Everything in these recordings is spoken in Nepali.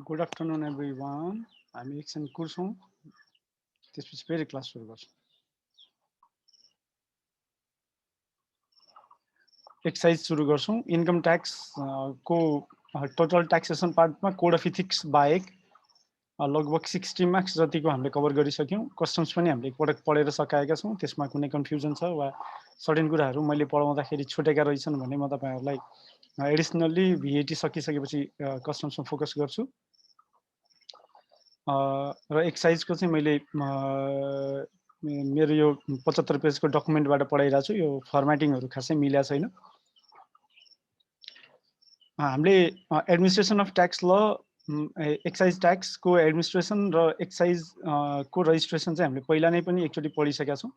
Good afternoon, everyone. हामी एकछिन कुर्छौँ त्यसपछि फेरि क्लास सुरु गर्छौँ। एक्सर्साइज सुरु गर्छौँ। इन्कम ट्याक्स को टोटल ट्याक्सेसन पार्टमा कोड अफ इथिक्स बाहेक लगभग 60 मार्क्स जतिको हामीले कभर गरिसक्यौँ। कस्टम्स पनि हामीले एकपटक पढेर सकाएका छौँ। त्यसमा कुनै कन्फ्युजन छ वा सर्टेन कुराहरू मैले पढाउँदाखेरि छुटेका रहेछन् भने म तपाईहरुलाई एडिसनली भिएटी सकिसकेपछि कस्टम्समा फोकस गर्छु। र एक्सर्साइजको चाहिँ मैले मेरो यो 75 पेजको डकुमेन्टबाट पढाइरहेको छु। यो फर्मेटिङहरु खासै मिलेको छैन। हामीले एडमिनिस्ट्रेसन अफ ट्याक्स ल एक्साइज ट्याक्स को एडमिनिस्ट्रेसन र एक्साइज को रजिस्ट्रेसन चाहिँ हामीले पहिला नै पनि एकचोटि पढिसकेका छौँ।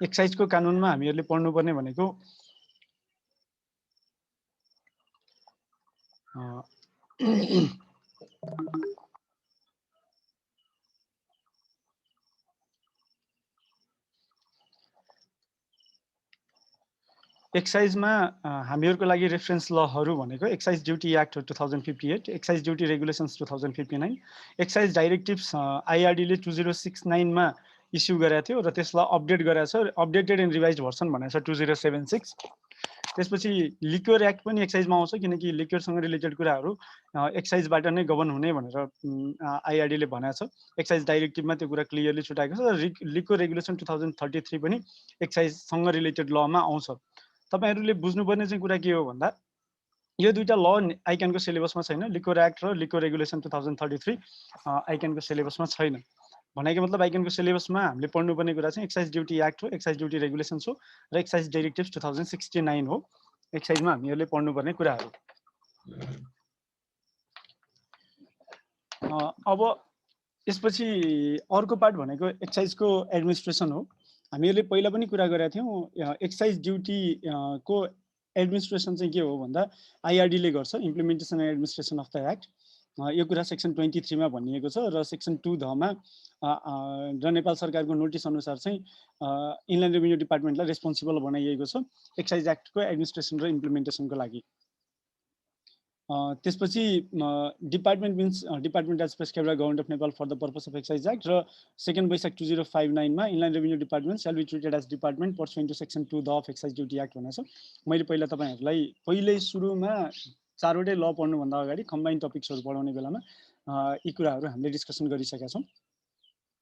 एक्साइज को कानुनमा हामीहरूले पढ्नुपर्ने भनेको एक्साइजमा हामीहरूको लागि रेफरेन्स लहरु भनेको excise duty act 2058, excise duty regulations 2059, excise directives IRD ले 2069 मा इस्यु गरेको थियो र त्यसलाई अपडेट गरेको छ। अपडेटेड एन्ड रिभाइज्ड भर्सन भनेको छ 2076। त्यसपछि लिक्वर एक्ट पनि एक्साइजमा आउँछ किनकि लिक्वरसँग रिलेटेड कुराहरू एक्साइजबाट नै गभर्न हुने भनेर आईआरडी ले भनेको छ। एक्साइज डाइरेक्टिभमा त्यो कुरा क्लियरली छुटाएको छ र लिक्वर रेगुलेसन 2033 पनि एक्साइजसँग रिलेटेड लमा आउँछ। तपाईहरुले बुझ्नुपर्ने चाहिँ कुरा के हो भन्दा यो दुईटा ल आइक्यानको सिलेबसमा छैन। लिक्वर एक्ट र लिक्वर रेगुलेसन 2033 आइक्यानको सिलेबसमा छैन। भनेको मतलब आइक्यानको सिलेबसमा हामीले पढ्नुपर्ने कुरा चाहिँ एक्साइज ड्युटी एक्ट हो, एक्साइज ड्युटी रेगुलेसन्स हो र एक्साइज डाइरेक्टिभ्स 2069 हो। एक्साइजमा हामीहरूले पढ्नुपर्ने कुराहरू। अब यसपछि अर्को पार्ट भनेको एक्साइजको एडमिनिस्ट्रेसन हो। हामीहरूले पहिला पनि कुरा गरेका थियौँ। एक्साइज ड्युटी को एडमिनिस्ट्रेसन चाहिँ के हो भन्दा आईआरडी ले गर्छ, implementation and administration of the act. यो कुरा सेक्सन 23 मा भनिएको छ र सेक्सन 2 ध मा र नेपाल सरकारको नोटिस अनुसार चाहिँ इनल्यान्ड रेभिन्यू डिपार्टमेन्टलाई रेस्पोन्सिबल बनाइएको छ एक्साइज एक्टको एडमिनिस्ट्रेसन र इम्प्लिमेन्टेसनको लागि। त्यसपछि department means department as prescribed by government of Nepal for the purpose of excise act र 2 वैशाख 2059 मा inland revenue department shall be treated as department pursuant to section 2 the of excise duty act भनेको छ। मैले पहिला तपाईहरुलाई पहिल्यै सुरुमा 4 वटै ल पढ्नु भन्दा अगाडि कम्बाइन टपिक्सहरु पढाउने बेलामा यी कुराहरु हामीले डिस्कसन गरिसकेका छौं।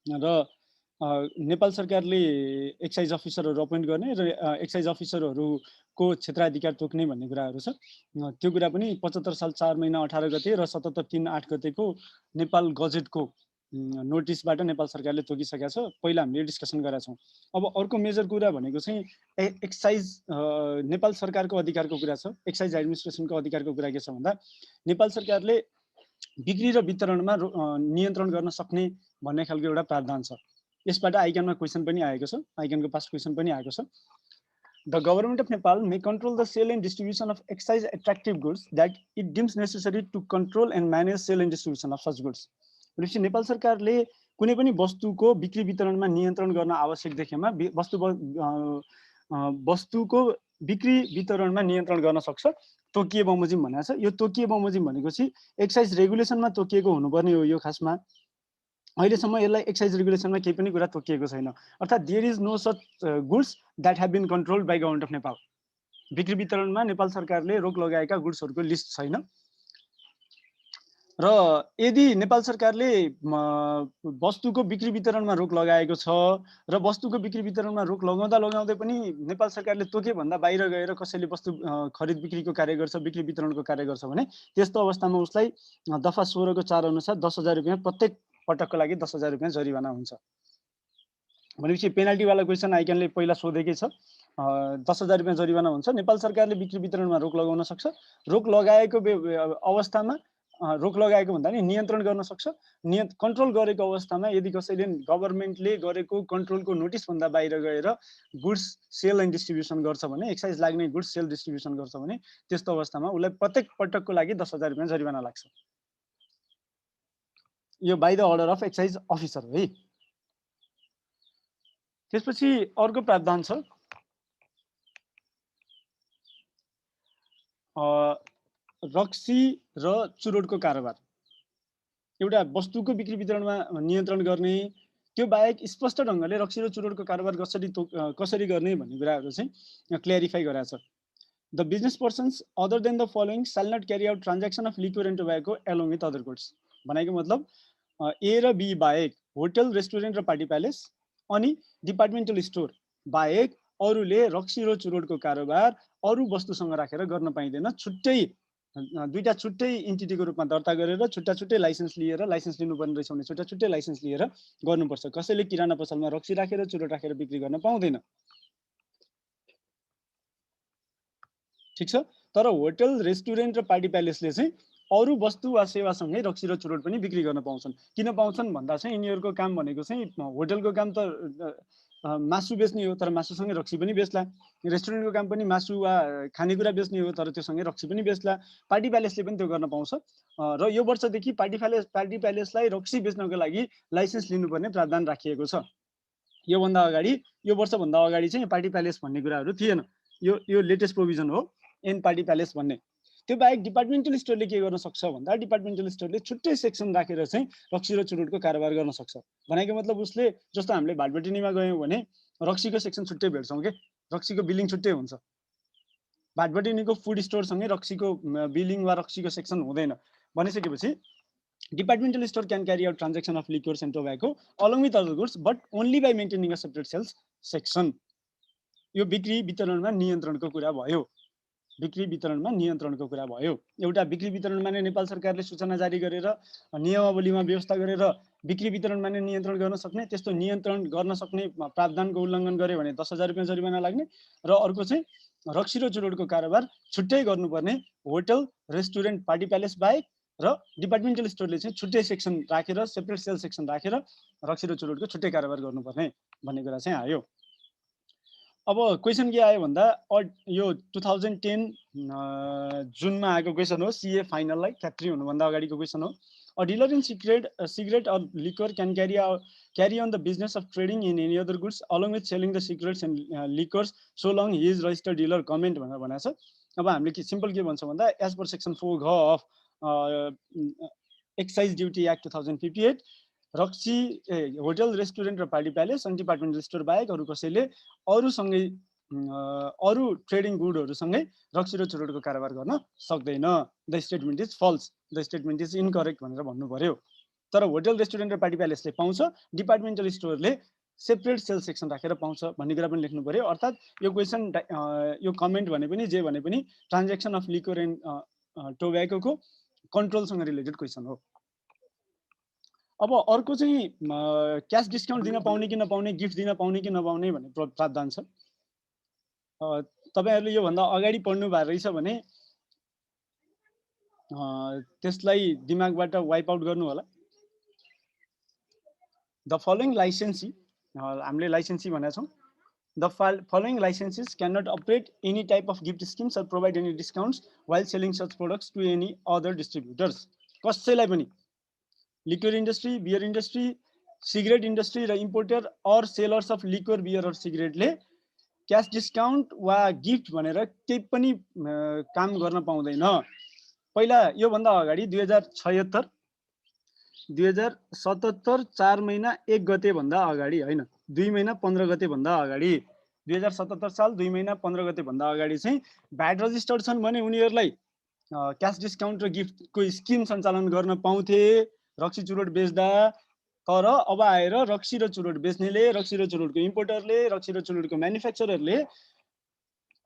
र नेपाल सरकारले एक्साइज अफिसरहरु अपॉइन्ट गर्ने र एक्साइज अफिसरहरुको क्षेत्राधिकार तोक्ने भन्ने कुराहरु छ। त्यो कुरा पनि 75 साल 4 महिना 18 गते र 77 3 8 गतेको नेपाल गजेटको नोटिसबाट नेपाल सरकारले तोकिसकेका छ। पहिला हामीले डिस्कसन गरेका छौं। अब अर्को मेजर कुरा भनेको चाहिँ एक्साइज नेपाल सरकारको अधिकारको कुरा छ। एक्साइज एडमिनिस्ट्रेसनको अधिकारको कुरा के छ भन्दा नेपाल सरकारले बिक्री र वितरणमा नियन्त्रण गर्न सक्ने भन्ने खालको एउटा प्रावधान छ। यसबाट आइक्यानमा क्वेशन पनि आएको छ। आइक्यानको पास्ट क्वेशन पनि आएको छ। The government of Nepal may control the sale and distribution of excise attractive goods that it deems necessary to control and manage sale and distribution of such goods. भनेपछि नेपाल सरकारले कुनै पनि वस्तुको बिक्री वितरणमा नियन्त्रण गर्न आवश्यक देखेमा वस्तुको बिक्री वितरणमा नियन्त्रण गर्न सक्छ। तोकिए बमोजिम भनेको छ। यो तोकिए बमोजिम भनेको चाहिँ एक्साइज रेगुलेसनमा तोकिएको हुनुपर्ने हो। यो खासमा अहिलेसम्म यसलाई एक्साइज रेगुलेसनमा केही पनि कुरा तोकिएको छैन। अर्थात् there is no such goods that have been controlled by government of Nepal. बिक्री वितरणमा नेपाल सरकारले रोक लगाएका गुड्सहरुको लिस्ट छैन। र यदि नेपाल सरकारले वस्तुको बिक्री वितरणमा रोक लगाएको छ र वस्तुको बिक्री वितरणमा रोक लगाउँदै पनि नेपाल सरकारले तोके भन्दा बाहिर गएर कसैले वस्तु खरिद बिक्रीको कार्य गर्छ, बिक्री वितरणको कार्य गर्छ भने त्यस्तो अवस्थामा उसलाई दफा 16 को 4 अनुसार 10,000 रुपैयाँ प्रत्येक पटकको लागि 10,000 रुपैयाँ जरिवाना हुन्छ। भनेपछि पेनाल्टी वाला क्वेशन आइक्यानले पहिला सोधेकै छ। 10,000 रुपैयाँ जरिवाना हुन्छ। नेपाल सरकारले बिक्री वितरणमा रोक लगाउन सक्छ। रोक लगाएको अवस्थामा रोक लगाएको भन्दा नि नियन्त्रण गर्न सक्छ। कन्ट्रोल गरेको अवस्थामा यदि कसैले गभर्नमेन्टले गरेको कन्ट्रोलको नोटिस भन्दा बाहिर गएर गुड्स सेल एन्ड डिस्ट्रिब्युसन गर्छ भने एक्साइज लाग्ने गुड्स सेल डिस्ट्रिब्युसन गर्छ भने त्यस्तो अवस्थामा उलाई प्रत्येक पटकको लागि 10,000 रुपैयाँ जरिवाना लाग्छ। यो by the order of excise officer है। त्यसपछि अर्को प्रावधान छ रक्सी र चुरोटको कारोबार, एउटा वस्तुको बिक्री वितरणमा नियन्त्रण गर्ने, त्यो बाहेक स्पष्ट ढङ्गले रक्सी र चुरोटको कारोबार कसरी गर्ने भन्ने कुराहरू चाहिँ क्ल्यारिफाई गराएको छ। The business persons other than the following shall not carry out transaction of liquor and tobacco along with other goods. भनेको मतलब ए र बी बाहेक होटल, रेस्टुरेन्ट र पार्टी प्यालेस अनि डिपार्टमेन्टल स्टोर बाहेक अरूले रक्सी र चुरोटको कारोबार अरू वस्तुसँग राखेर गर्न पाइँदैन। छुट्टै दुईटा छुट्टै इन्टिटीको रूपमा दर्ता गरेर छुट्टा छुट्टै लाइसेन्स लिएर, लाइसेन्स लिनुपर्ने रहेछ भने छुट्टा छुट्टै लाइसेन्स लिएर गर्नुपर्छ। कसैले किराना पसलमा रक्सी राखेर चुरोट राखेर बिक्री गर्न पाउँदैन। ठीक छ। तर होटल, रेस्टुरेन्ट र पार्टी प्यालेसले चाहिँ अरू वस्तु वा सेवासँगै रक्सी र चुरोट पनि बिक्री गर्न पाउँछन्। किन पाउँछन् भन्दा चाहिँ यिनीहरूको काम भनेको चाहिँ होटलको काम त मासु बेच्ने हो, तर मासुसँगै रक्सी पनि बेच्ला। रेस्टुरेन्टको काम पनि मासु वा खानेकुरा बेच्ने हो, तर त्योसँगै रक्सी पनि बेच्ला। पार्टी प्यालेसले पनि त्यो गर्न पाउँछ। र यो वर्षदेखि पार्टी प्यालेसलाई रक्सी बेच्नको लागि लाइसेन्स लिनुपर्ने प्रावधान राखिएको छ। योभन्दा अगाडि, यो वर्षभन्दा अगाडि चाहिँ पार्टी प्यालेस भन्ने कुराहरू थिएन। यो लेटेस्ट प्रोभिजन हो एन पार्टी प्यालेस भन्ने। त्यो बाहेक डिपार्टमेन्टल स्टोरले के गर्न सक्छ भन्दा डिपार्टमेन्टल स्टोरले छुट्टै सेक्सन राखेर चाहिँ रक्सी र चुरोटको कारोबार गर्न सक्छ। भनेको मतलब उसले, जस्तो हामीले भाटबटिनीमा गयौँ भने रक्सीको सेक्सन छुट्टै भेट्छौँ के, रक्सीको बिलिङ छुट्टै हुन्छ। भाटबटिनीको फुड स्टोरसँगै रक्सीको बिलिङ वा रक्सीको सेक्सन हुँदैन। भनिसकेपछि departmental store can carry out transaction of liquors and tobacco along with other goods but only by maintaining a separate sales section. यो बिक्री वितरणमा नियन्त्रणको कुरा भयो। बिक्री वितरणमा नियन्त्रणको कुरा भयो। एउटा बिक्री वितरणमा नै नेपाल सरकारले सूचना जारी गरेर नियमावलीमा व्यवस्था गरेर बिक्री वितरणमा नै नियन्त्रण गर्न सक्ने, त्यस्तो नियन्त्रण गर्न सक्ने प्रावधानको उल्लङ्घन गर्यो भने 10,000 रुपियाँ जरिवाना लाग्ने। र अर्को चाहिँ रक्सी र चुरोटको कारोबार छुट्टै गर्नुपर्ने, होटल, रेस्टुरेन्ट, पार्टी प्यालेस बाहेक। र डिपार्टमेन्टल स्टोरले चाहिँ छुट्टै सेक्सन राखेर, सेपरेट सेल सेक्सन राखेर रक्सी र चुरोटको छुट्टै कारोबार गर्नुपर्ने भन्ने कुरा चाहिँ आयो। अब क्वेसन के आयो भन्दा यो 2010 जुनमा आएको क्वेसन हो, सीए फाइनललाई क्याप 3 हुनुभन्दा अगाडिको क्वेसन हो। A dealer in cigarette or liquor can carry on the business of trading in any other goods along with selling the cigarettes and liquors so long he is registered dealer comment भनेर भनेको छ। अब हामीले के सिम्पल के भन्छ भन्दा एज पर सेक्सन 4 घ अफ एक्साइज ड्युटी एक्ट 2058 रक्सी होटल, रेस्टुरेन्ट र पार्टी प्यालेस अनि डिपार्टमेन्टल स्टोर बाहेक अरू कसैले अरूसँगै अरू ट्रेडिङ गुडहरूसँगै रक्सी र चुरोटको कारोबार गर्न सक्दैन। The statement is false, the statement is incorrect भनेर भन्नु पर्यो। तर होटल, रेस्टुरेन्ट र पार्टी प्यालेसले पाउँछ, डिपार्टमेन्टल स्टोरले सेपरेट सेल सेक्सन राखेर पाउँछ भन्ने कुरा पनि लेख्नु पर्यो। अर्थात् यो क्वेसन, यो कमेन्ट भने पनि जे भने पनि ट्रान्जेक्सन अफ लिक्वर एन्ड टोब्याकोको कन्ट्रोलसँग रिलेटेड क्वेसन हो। अब अर्को चाहिँ क्यास डिस्काउन्ट दिन पाउने कि नपाउने, गिफ्ट दिन पाउने कि नपाउने भन्ने प्रावधान छ। तपाईहरुले यो भन्दा अगाडि पढ्नु भएको रहेछ भने त्यसलाई दिमागबाट वाइप आउट गर्नु होला। द फलोइङ लाइसेन्सी, हामीले लाइसेन्सी भनेका छौं। The following licenses can not operate any type of gift schemes or provide any discounts while selling such products to any other distributors. कसैलाई पनि liquor industry, beer industry, cigarette industry र importer or sellers of liquor, beer or सिगरेटले क्याश डिस्काउन्ट वा गिफ्ट भनेर केही पनि काम गर्न पाउँदैन। पहिला यो भन्दा अगाडि 2076 2077 4 महिना 1 गते भन्दा अगाडि हैन, 2 महिना 15 गते भन्दा अगाडि, 2077 साल 2 महिना 15 गते भन्दा अगाडि चाहिँ भ्याट रजिस्टर्ड छन् भने उनीहरुलाई क्याश डिस्काउन्ट र गिफ्टको स्किम सञ्चालन गर्न पाउँथे रक्सी चुरोट बेच्दा। तर अब आएर रक्सी र चुरोट बेच्नेले, रक्सी र चुरोटको इम्पोर्टरले, रक्सी र चुरोटको म्यानुफ्याक्चररले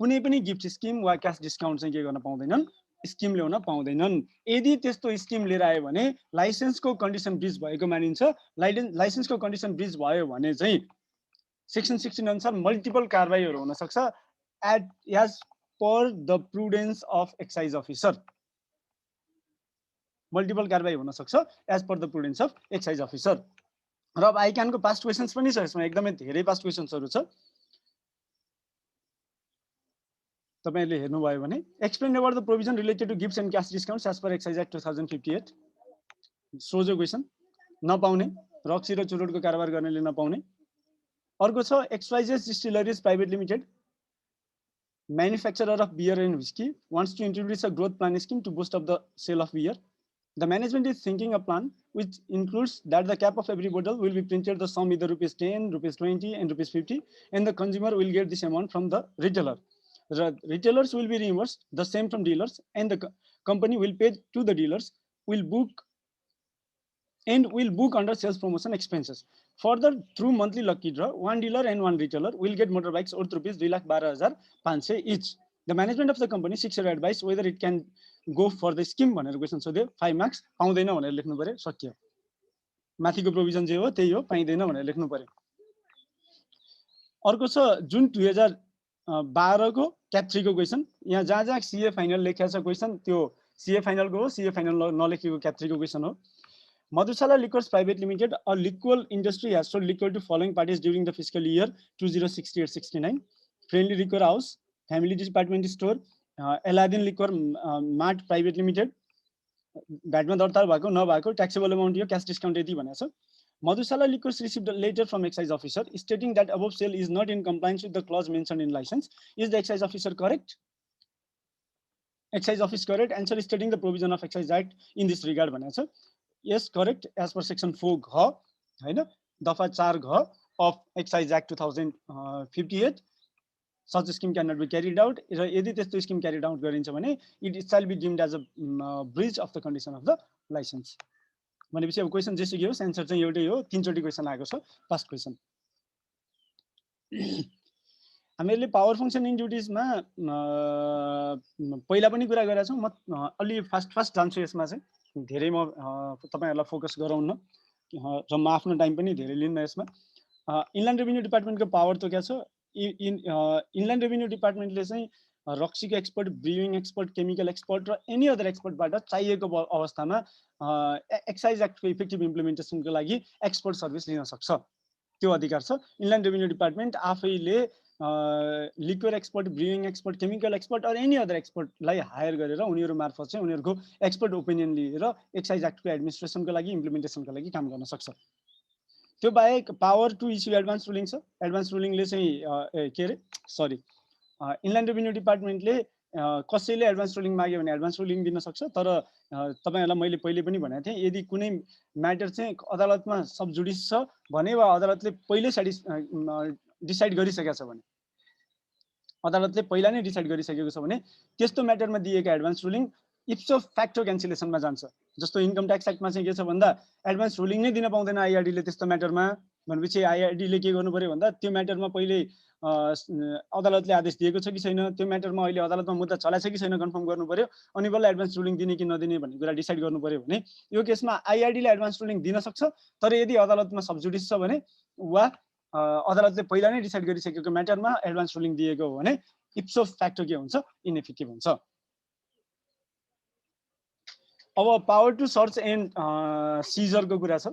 कुनै पनि गिफ्ट स्किम वा क्याश डिस्काउन्ट चाहिँ के गर्न पाउँदैनन्, स्किम ल्याउन पाउँदैनन्। यदि त्यस्तो स्किम लिएर आयो भने लाइसेन्सको कन्डिसन ब्रिज भएको मानिन्छ। लाइसेन्सको कन्डिसन ब्रिज भयो भने चाहिँ सेक्सन 16 अनुसार मल्टिपल कारबाहीहरू हुन सक्छ as per the prudence of excise officer. Multiple कारबाही हुन सक्छ as per the prudence of excise officer. र अब आइक्यानको पास्ट क्वेशन्स पनि छ, यसमा एकदमै धेरै पास्ट क्वेशन्सहरू छ। तपाईहरुले हेर्नुभयो भने explain about the provision related to gifts and cash discounts as per excise act 2058। सोझो क्वेशन, नपाउने, रक्सी र चुरोटको कारोबार गर्नेले नपाउने। अर्को छ एक्सवाइजेस distilleries private limited. manufacturer of beer and whiskey wants to introduce a growth plan scheme to boost up the sale of beer. The management is thinking a plan which includes that the cap of every bottle will be printed the sum either rupees 10, rupees 20, and rupees 50, and the consumer will get this amount from the retailer. The retailers will be reimbursed the same from dealers, and the company will pay to the dealers, will book under sales promotion expenses. Further, through monthly lucky draw, one dealer and one retailer will get motorbikes worth rupees 2,12,500 each. The management of the company seeks your advice whether it can go for the scheme भनेर क्वेसन सोध्यो 5 मार्क्स पाउँदैन भनेर लेख्नु पर्यो सकियो माथिको प्रोभिजन जे हो त्यही हो पाइदैन भनेर लेख्नु पर्यो अर्को छ जुन 2012 को क्याप 3 को क्वेसन यहाँ जहाँ जहाँ सीए फाइनल लेखेको छ क्वेसन त्यो सीए फाइनल को हो सीए फाइनल नलेखेको क्याप 3 को क्वेसन हो Madhusala Liquors Private Limited, a liquor industry has sold liquor to following parties during the fiscal year 2068-69. Friendly Liquor House, Family Department Store, Aladdin Liquor Mart Private Limited, Batman Dortal Bako, no Bako, taxable amount here, cash discount 80 Vanessa. Madhusala Liquors received a letter from excise officer stating that above sale is not in compliance with the clause mentioned in license. Is the excise officer correct? Excise office correct. Answer is stating the provision of Excise Act in this regard Vanessa. Yes, correct. As per section 4 घ हैन दफा 4 घ of Excise Act 2058 such scheme cannot be carried out. र यदि त्यस्तो scheme carried out गरिन्छ भने it shall be deemed as a breach of the condition of the license. भनेपछि अब क्वेशन जे सिक्यो आन्सर चाहिँ एउटै हो तीन चोटी क्वेशन आएको छ फर्स्ट क्वेशन हामीले पावर फंक्शन इन ड्युटीज मा पहिला पनि कुरा गरेका छौं म अलि फास्ट जान्छु यसमा चाहिँ धेरै म तपाईहरुलाई फोकस गराउन र म आफ्नो टाइम पनि धेरै लिन्न यसमा इनल्यान्ड रेभिन्यू डिपार्टमेन्टको पावर त के छ इनल्यान्ड रेभिन्यू डिपार्टमेन्टले चाहिँ रक्सीको export brewing expert chemical export र एनी अदर एक्सपोर्टबाट चाहिएको अवस्थामा एक्साइज एक्टको इफेक्टिभ इम्प्लिमेन्टेसनको लागि एक्सपोर्ट सर्भिस लिन सक्छ त्यो अधिकार छ इनल्यान्ड रेभिन्यू डिपार्टमेन्ट आफैले liquor expert brewing expert chemical expert or any other एक्सपोर्टलाई हायर गरेर उनीहरु मार्फत चाहिँ उनीहरुको एक्सपोर्ट ओपिनियन लिएर एक्साइज एक्टको एडमिनिस्ट्रेसनको लागि इम्प्लिमेन्टेसनको लागि काम गर्न सक्छ त्यो बाहेक power to issue advance ruling छ एडभान्स रुलिङले चाहिँ के रे सरी इनल्यान्ड रेभिन्यू डिपार्टमेन्टले कसैले एडभान्स रुलिङ माग्यो भने एडभान्स रुलिङ दिन सक्छ तर तपाईहरुलाई मैले पहिले पनि भनेको थिएँ यदि कुनै म्याटर चाहिँ अदालतमा सब जुडिस छ भने वा अदालतले पहिले डिसाइड गरिसकेको छ भने अदालतले पहिला नै डिसाइड गरिसकेको छ भने त्यस्तो म्याटरमा दिएको एडभान्स रुलिङ इप्सो फ्याक्टो क्यान्सलेसनमा जान्छ जस्तो इन्कम ट्याक्स एक्टमा चाहिँ के छ भन्दा एडभान्स रुलिङ नै दिन पाउँदैन आईआरडीले त्यस्तो म्याटरमा भनेपछि आईआरडीले के गर्नु पर्यो भन्दा त्यो म्याटरमा पहिले अदालतले आदेश दिएको छ कि छैन त्यो म्याटरमा अहिले अदालतमा मुद्दा चलाछ कि छैन कन्फर्म गर्नु पर्यो अनि बल्ल एडभान्स रुलिङ दिने कि नदिने भन्ने कुरा डिसाइड गर्नु पर्यो भने यो केसमा आईआरडीले एडभान्स रुलिङ दिन सक्छ तर यदि अदालतमा सबजुडिस छ भने वा अदालतले पहिला नै डिसाइड गरिसकेको म्याटरमा एडभान्स रुलिङ दिएको हो भने इप्सो फ्याक्टो के हुन्छ इनइफेक्टिभ हुन्छ अब पावर टु सर्च एन्ड सिजरको कुरा छ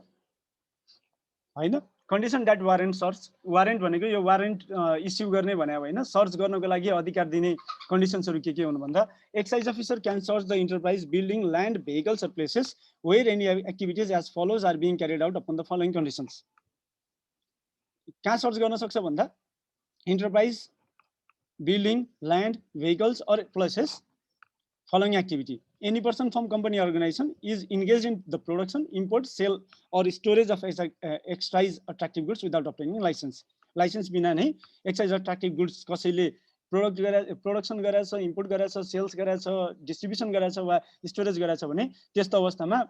हैन condition that warrant search warrant भनेको यो वारेन्ट इस्यु गर्ने भने हैन सर्च गर्नको लागि अधिकार दिने कन्डिसन्सहरु के हुन् भन्दा excise officer can search the enterprise building land vehicles or places where any activities as follows are being carried out upon the following conditions कहाँ सर्च गर्न सक्छ भन्दा enterprise building land vehicles or places following activity any person from company or organization is engaged in the production import sale or storage of excise attractive goods without obtaining license बिना नै excise attractive goods कसैले प्रोडक्सन गरेछ इम्पोर्ट गरेछ सेल्स गरेछ डिस्ट्रिब्युसन गरेछ वा स्टोरेज गरेछ भने त्यस्तो अवस्थामा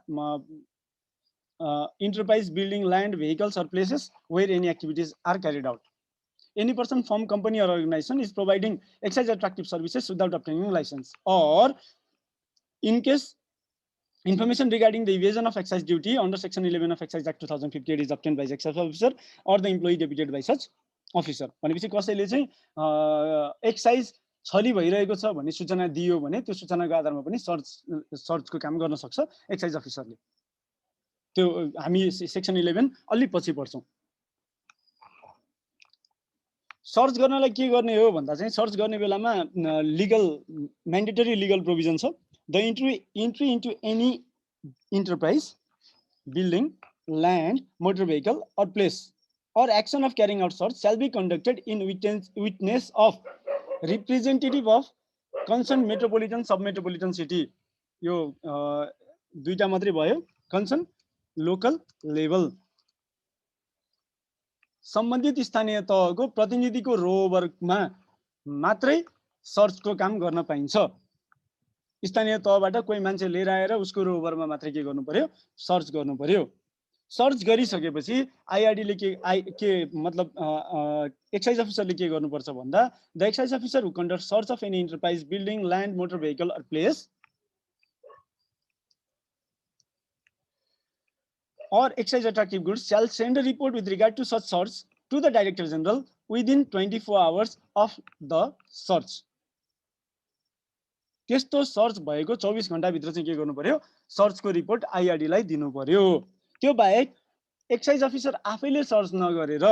enterprise building land vehicles or places where any activities are carried out any person from company or organization is providing excise attractive services without obtaining license or in case information regarding the evasion of excise duty under section 11 of Excise Act 2058 is obtained by the excise officer or the employee deputed by such officer भनेपछि कसैले चाहिँ एक्साइज छली भइरहेको छ भन्ने सूचना दियो भने त्यो सूचनाको आधारमा पनि सर्चको काम गर्न सक्छ एक्साइज अफिसरले त्यो हामी सेक्सन 11 अलि पछि पढ्छौं सर्च गर्नलाई के गर्ने हो भन्दा चाहिँ सर्च गर्ने बेलामा लीगल म्यान्डेटरी लीगल प्रोभिजन छ the entry into any enterprise building land motor vehicle or place or action of carrying out search shall be conducted in witness of representative of concern metropolitan sub metropolitan city, यो दुईटा मात्रै भयो। कन्सर्न लोकल लेभल, सम्बन्धित स्थानीय तहको प्रतिनिधिको रोभरमा मात्रै सर्चको काम गर्न पाइन्छ। स्थानीय तहबाट कोही मान्छे लिएर आएर उसको रोभरमा मात्रै के गर्नु पर्यो, सर्च गर्नु पर्यो। सर्च गरिसकेपछि आइआरडीले के मतलब एक्साइज अफिसरले के गर्नुपर्छ भन्दा, the excise officer who conduct search of any enterprise, building, land, motor vehicle or place or excise attractive goods shall send a report with regard to such search to the Director General within 24 hours of the search. त्यस्तो सर्च भएको 24 घण्टाभित्र चाहिँ के गर्नु पर्यो, सर्चको रिपोर्ट आइआरडीलाई दिनु पर्यो। त्यो बाहेक एक्साइज अफिसर आफैले सर्च नगरेर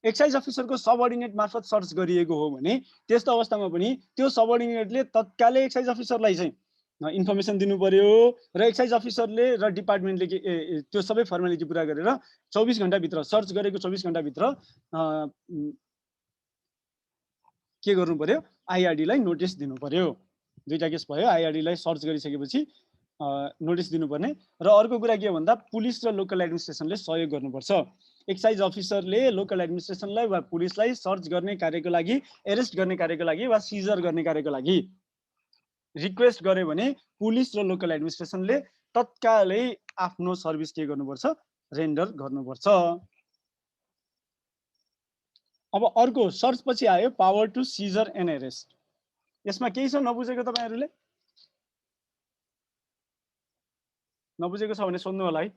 एक्साइज अफिसरको सबअर्डिनेट मार्फत सर्च गरिएको हो भने त्यस्तो अवस्थामा पनि त्यो सबअर्डिनेटले तत्कालै एक्साइज अफिसरलाई चाहिँ इन्फर्मेसन दिनु पर्यो र एक्साइज अफिसरले र डिपार्टमेन्टले त्यो सबै फर्मालिटी पुरा गरेर 24 घण्टाभित्र सर्च गरेको 24 घण्टाभित्र के गर्नु पर्यो, आइआरडीलाई नोटिस दिनु पर्यो। दुईटा केस भयो, आइआरडीलाई सर्च गरिसकेपछि नोटिस दिनुपर्ने र अर्को कुरा के भन्दा पुलिस र लोकल एडमिनिस्ट्रेसनले सहयोग गर्नुपर्छ। एक्साइज अफिसरले लोकल एडमिनिस्ट्रेसनलाई वा पुलिसलाई सर्च गर्ने कार्यको लागि, एरेस्ट गर्ने कार्यको लागि वा सिजर गर्ने कार्यको लागि रिक्वेस्ट गर्यो भने पुलिस र लोकल एडमिनिस्ट्रेसनले तत्कालै आफ्नो सर्भिस के गर्नुपर्छ, रेन्डर गर्नुपर्छ। अब अर्को सर्च पछि आयो power to seizure and arrest. यसमा केही छ नबुझेको तपाईहरुले? नबुझेको छ भने सोध्नु होला है।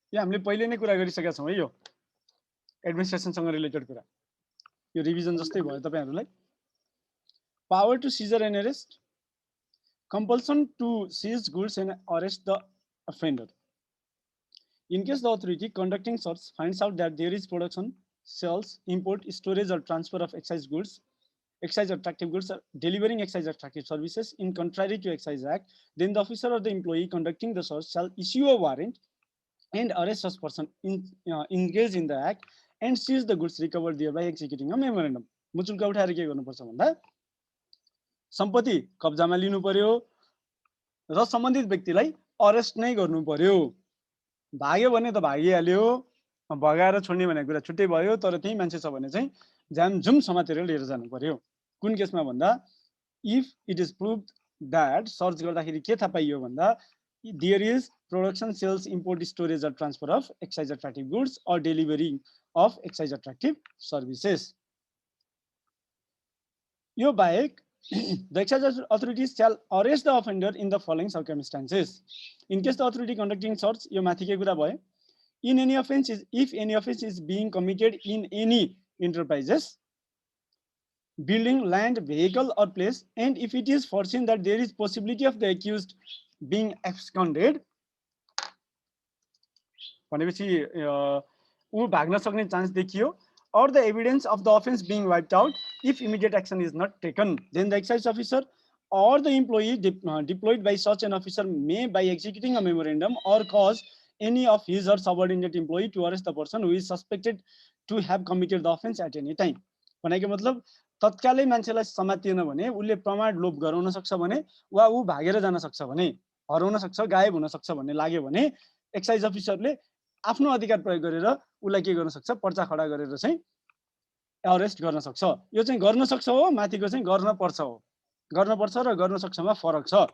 या हामीले पहिले नै कुरा गरिसकेका छौं है, यो एडमिनिस्ट्रेसनसँग रिलेटेड कुरा, यो रिभिजन जस्तै भयो तपाईहरुलाई। Power to seizure and arrest, compulsion to seize goods and arrest the offender. In case the authority conducting search finds out that there is production, sales, import, storage or transfer of excise goods, excise attractive goods, or delivering excise attractive services in contrary to Excise Act, then the officer or the employee conducting the search shall issue a warrant and arrest such person engaged in the act and seize the goods recovered thereby executing a memorandum. मुचुल्का उठाएर के गर्नुपर्छ भन्दा सम्पत्ति कब्जामा लिनु पर्यो र सम्बन्धित व्यक्तिलाई अरेस्ट नै गर्नु पर्यो। भाग्यो भने त भागिहाल्यो, भगाएर छोड्ने भन्ने कुरा छुट्टै भयो, तर त्यही मान्छे छ भने चाहिँ जामझुम समातेर लिएर जानु पर्यो। कुन केसमा भन्दा if it is proved that, search गर्दाखेरि के थाहा पाइयो भन्दा there is production, sales, import, storage or transfer of excise attractive goods or delivery of excise attractive services. यो बाहेक the excise authorities shall arrest the offender in the following circumstances. In case the authority conducting search, यो माथिकै कुरा भयो, in any offense is, if any offense is being committed in any enterprises, building, land, vehicle or place, and if it is foreseen that there is possibility of the accused being absconded, भनेपछि ऊ भाग्न सक्ने चान्स देखियो, or the evidence of the offense being wiped out if immediate action is not taken, then the excise officer or the employee deployed by such an officer may, by executing a memorandum, or cause any of his or subordinate employee to arrest the person who is suspected to have committed the offense at any time. भनेको मतलब तत्कालै मान्छेलाई समातिएन भने उसले प्रमाण लोप गराउन सक्छ भने वा ऊ भागेर जान सक्छ भने, हराउन सक्छ, गायब हुन सक्छ भन्ने लाग्यो भने एक्साइज अफिसरले आफ्नो अधिकार प्रयोग गरेर उलाई के गर्न सक्छ, पर्चा खडा गरेर चाहिँ अरेस्ट गर्न सक्छ। यो चाहिँ गर्न सक्छ हो, माथिको चाहिँ गर्न पर्छ हो। गर्न पर्छ र गर्न सक्छमा फरक छ।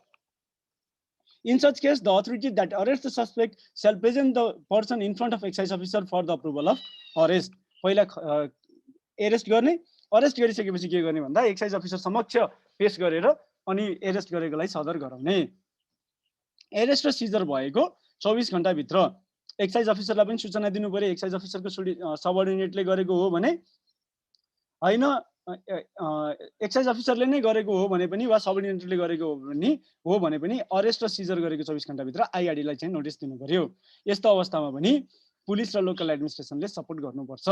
In such case, the authority that arrests the suspect shall present the person in front of excise officer for the approval of arrest. पहिला एरेस्ट गर्ने, अरेस्ट गरिसकेपछि के गर्ने भन्दा एक्साइज अफिसर समक्ष पेश गरेर अनि एरेस्ट गरेकोलाई सदर गराउने। एरेस्ट र सिजर भएको 24 घण्टा भित्र एक्साइज अफिसरलाई पनि सूचना दिनु पर्यो। एक्साइज अफिसरको सबअर्डिनेटले गरेको हो भने हैन, एक्साइज अफिसरले नै गरेको हो भने पनि वा सबअर्डिनेटले गरेको हो भने पनि अरेस्ट र सिजर गरेको 24 घण्टा भित्र आइआरडीलाई चाहिँ नोटिस दिनु पर्यो। यस्तो अवस्थामा पनि पुलिस र लोकल एडमिनिस्ट्रेसनले सपोर्ट गर्नुपर्छ।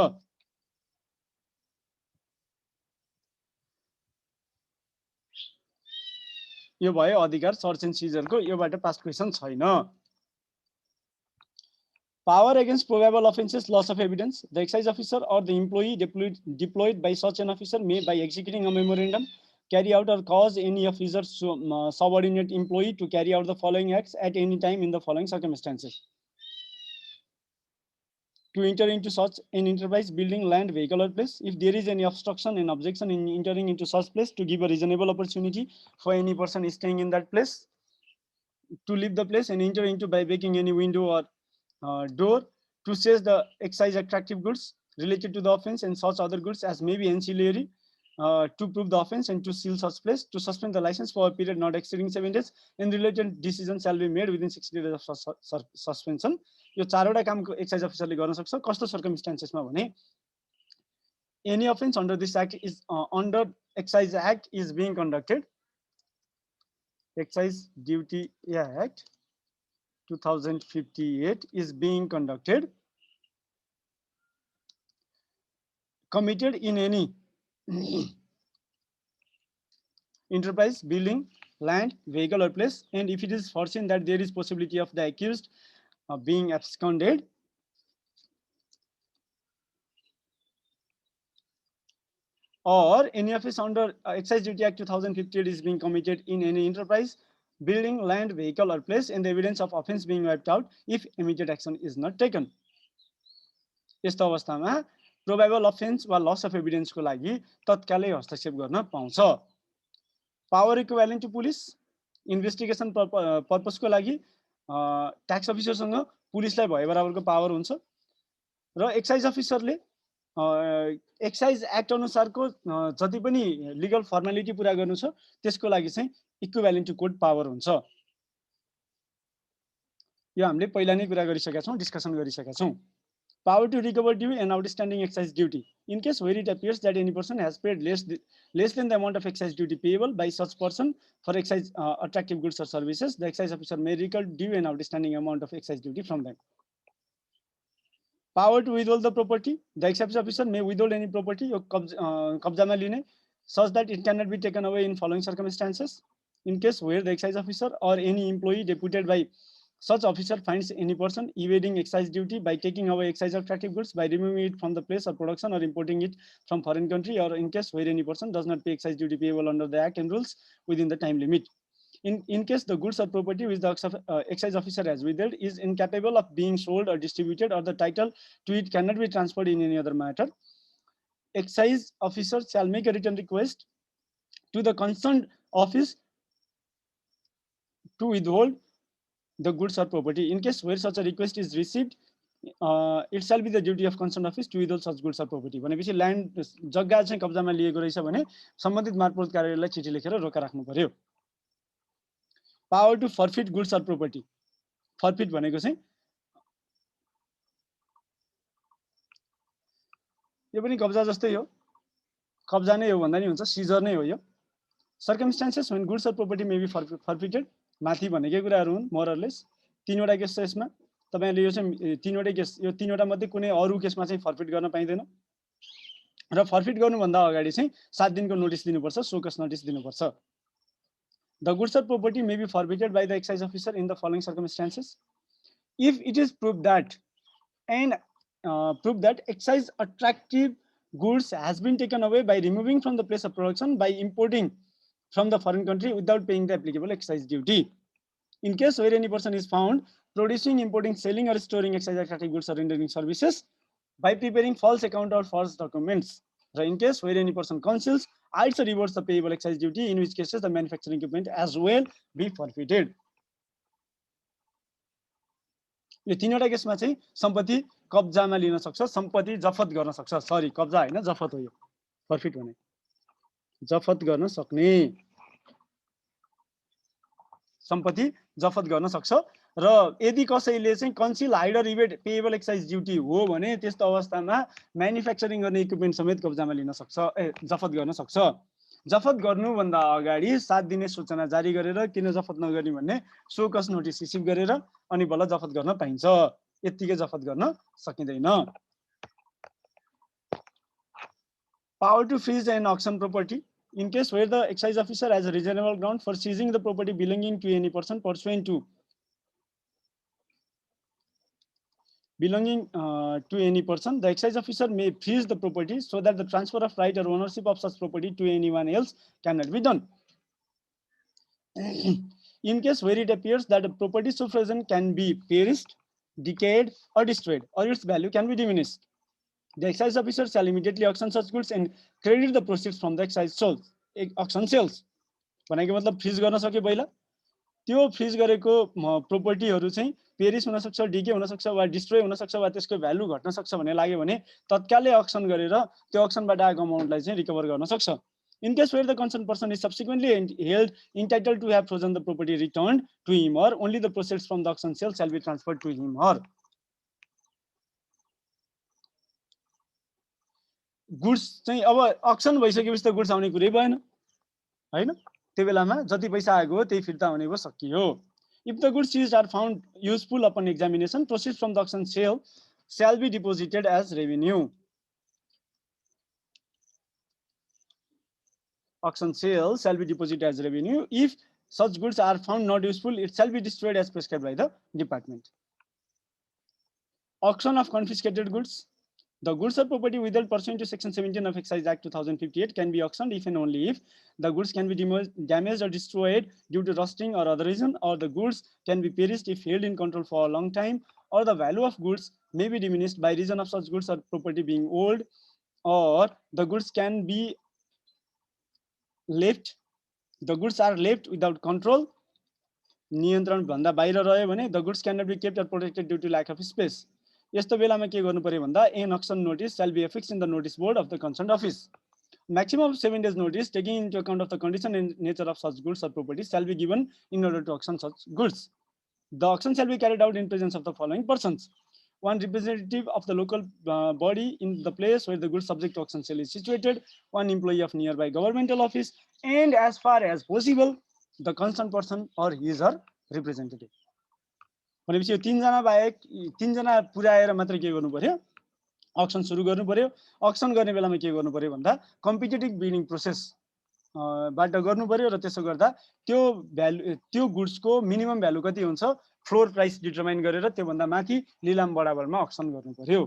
यो भयो अधिकार सर्च एन्ड सिजरको, योबाट पास्ट क्वेसन छैन। Power against probable offenses, loss of evidence. The excise officer or the employee deployed by such an officer may, by executing a memorandum, carry out or cause any of his subordinate employee to carry out the following acts at any time in the following circumstances: to enter into such an enterprise, building, land, vehicle, or place, if there is any obstruction and objection in entering into such place, to give a reasonable opportunity for any person staying in that place to leave the place and enter into by breaking any window or door, to seize the excise attractive goods related to the offense and such other goods as may be ancillary to prove the offense, and to seal such place, to suspend the license for a period not exceeding 7 days, and related decision shall be made within 60 days of suspension. यो चारवटा कामको एक्साइज अफिसरले गर्न सक्छ। कस्तो सर्कमस्टेन्सेसमा भने, any offense under this act is under excise act is being conducted, excise duty act 2058 is being conducted, committed in any enterprise, building, land, vehicle, or place, and if it is foreseen that there is possibility of the accused being absconded, or any offense under Excise Duty Act 2058 is being committed in any enterprise, building, land, vehicle, or place, and the evidence of offense being wiped out if immediate action is not taken. यस्तो अवस्थामा प्रोबेबल अफेन्स वा लस अफ एभिडेन्सको लागि तत्कालै हस्तक्षेप गर्न पाउँछ। Power equivalent to police, investigation पर्पसको लागि ट्याक्स अफिसरसँग पुलिसलाई भए बराबरको पावर हुन्छ र एक्साइज अफिसरले एक्साइज एक्ट अनुसारको जति पनि लिगल फर्मालिटी पुरा गर्नु छ त्यसको लागि चाहिँ इक्विभ्यालेन्ट टु कोर्ट पावर हुन्छ। यो हामीले पहिला नै कुरा गरिसकेका छौँ, डिस्कसन गरिसकेका छौँ। Power to recover due and outstanding excise duty. In case where it appears that any person has paid less than the amount of excise duty payable by such person for excise attractive goods or services, the excise officer may recover due and outstanding amount of excise duty from them. Power to withhold the property. The excise officer may withhold any property कब्जामा लिने such that it cannot be taken away in following circumstances. In case where the excise officer or any employee deputed by such officer finds any person evading excise duty by taking away excise attractive goods, by removing it from the place of production or importing it from foreign country, or in case where any person does not pay excise duty payable under the act and rules within the time limit. In case the goods or property which the excise officer has withheld is incapable of being sold or distributed, or the title to it cannot be transferred in any other matter, excise officer shall make a written request to the concerned office to withhold the goods or property. In case where such a request is received, it shall be the duty of concerned office to withhold such goods or property. भनेपछि ल्यान्ड जग्गा चाहिँ कब्जामा लिएको रहेछ भने सम्बन्धित मार्फत कार्यालयलाई चिठी लेखेर रोका राख्नु पर्यो। Power to forfeit goods or property. Forfeit भनेको चाहिँ यो पनि कब्जा जस्तै हो, कब्जा नै हो भन्दा नि हुन्छ, सिजर नै हो यो। Circumstances when goods or property may be forfeited, माथि भनेकै कुराहरू हुन् मोरलेस। तीनवटा केस छ यसमा, तपाईले यो चाहिँ तीनवटै केस, यो तीनवटा मध्ये कुनै अरु केसमा चाहिँ फर्फिट गर्न पाइदैन र फर्फिट गर्नुभन्दा अगाडि चाहिँ 7 दिनको नोटिस दिनुपर्छ, सोकस नोटिस दिनुपर्छ। The goods or property may be forfeited by the excise officer in the following circumstances: if it is proved that excise attractive goods has been taken away by removing from the place of production, by importing from the foreign country without paying the applicable excise duty. In case where any person is found producing, importing, selling, or storing excise attractive goods or rendering services by preparing false account or false documents. In case where any person conceals, hides, or reverts the payable excise duty, in which cases the manufacturing equipment as well be forfeited. यो तीनवटा केसमा चाहिँ सम्पत्ति कब्जामा लिन सक्छ, सम्पत्ति जफत गर्न सक्छ। सरी, कब्जा हैन, जफत हो यो। फर्फिट भने जफत गर्न सक्ने, सम्पत्ति जफत गर्न सक्छ। र यदि कसैले चाहिँ conceal, hide or evade payable excise duty हो भने त्यस्तो अवस्थामा म्यानुफ्याक्चरिङ गर्ने इक्विपमेन्ट समेत कब्जामा लिन सक्छ, जफत गर्न सक्छ। जफत गर्नुभन्दा अगाडि 7 दिने सूचना जारी गरेर किन जफत नगर्ने भन्ने सोकस नोटिस रिसिभ गरेर अनि बल्ल जफत गर्न पाइन्छ। यतिकै जफत गर्न सकिँदैन। Power to freeze and auction property. In case where the excise officer has a reasonable ground for seizing the property belonging to any person pursuant to any person, the excise officer may freeze the property so that the transfer of right or ownership of such property to anyone else cannot be done. In case where it appears that the property so present can be perished, decayed, or destroyed, or its value can be diminished, the excise officer shall immediately auction such goods and credit the proceeds from the excise sales. Auction sales भनेको मतलब फ्रिज गर्न सक्यो पहिला, त्यो फ्रिज गरेको प्रोपर्टीहरू चाहिँ पेरिस हुन सक्छ, डिके हुन सक्छ, वा डिस्ट्रोय हुन सक्छ, वा त्यसको भ्यालु घट्न सक्छ भन्ने लाग्यो भने तत्कालै अक्सन गरेर त्यो अक्सनबाट आएको अमाउन्टलाई चाहिँ रिकभर गर्न सक्छ. In case where the concerned person is subsequently held entitled to have frozen the property returned to him, or only the proceeds from the auction sale shall be transferred to him or. Goods चाहिँ अब अक्सन भइसकेपछि त गुड्स आउने कुरै भएन हैन, त्यो बेलामा जति पैसा आएको हो त्यही फिर्ता हुने भयो, सकियो. If the goods seized are found useful upon examination, proceeds from the auction sale shall be deposited as revenue. Auction sale shall be deposited as revenue. If such goods are found not useful, it shall be destroyed as prescribed by the department. Auction of confiscated goods. The goods or property withheld pursuant to Section 17 of Excise Act 2058 can be auctioned if and only if the goods can be damaged or destroyed due to rusting or other reason, or the goods can be perished if held in control for a long time, or the value of goods may be diminished by reason of such goods or property being old, or the goods can be left, the goods are left without control, नियन्त्रण भन्दा बाहिर रह्यो भने the goods cannot be kept or protected due to lack of space. यस्तो बेलामा के गर्नु पर्यो भन्दा an auction notice shall be affixed in the notice board of the concerned office. Maximum of 7 days notice taking into account of the condition and nature of such goods or properties shall be given in order to auction such goods. The auction shall be carried out in presence of the following persons: one representative of the local body in the place where the goods subject to auction sale is situated, one employee of nearby governmental office, and as far as possible, the concerned person or his or representative. भनेपछि यो तीनजना बाहेक तीनजना पुर्याएर मात्र के गर्नु पर्यो, अक्सन सुरु गर्नु पर्यो. अक्सन गर्ने बेलामा के गर्नु पर्यो भन्दा कम्पिटिटिभ बिडिङ प्रोसेस बाट गर्नु पर्यो, र त्यसो गर्दा त्यो भ्यालु त्यो गुड्सको मिनिमम भ्यालु कति हुन्छ फ्लोर प्राइस डिटरमाइन गरेर त्यो भन्दा माथि लिलाम बराबरमा अक्सन गर्नु पर्यो.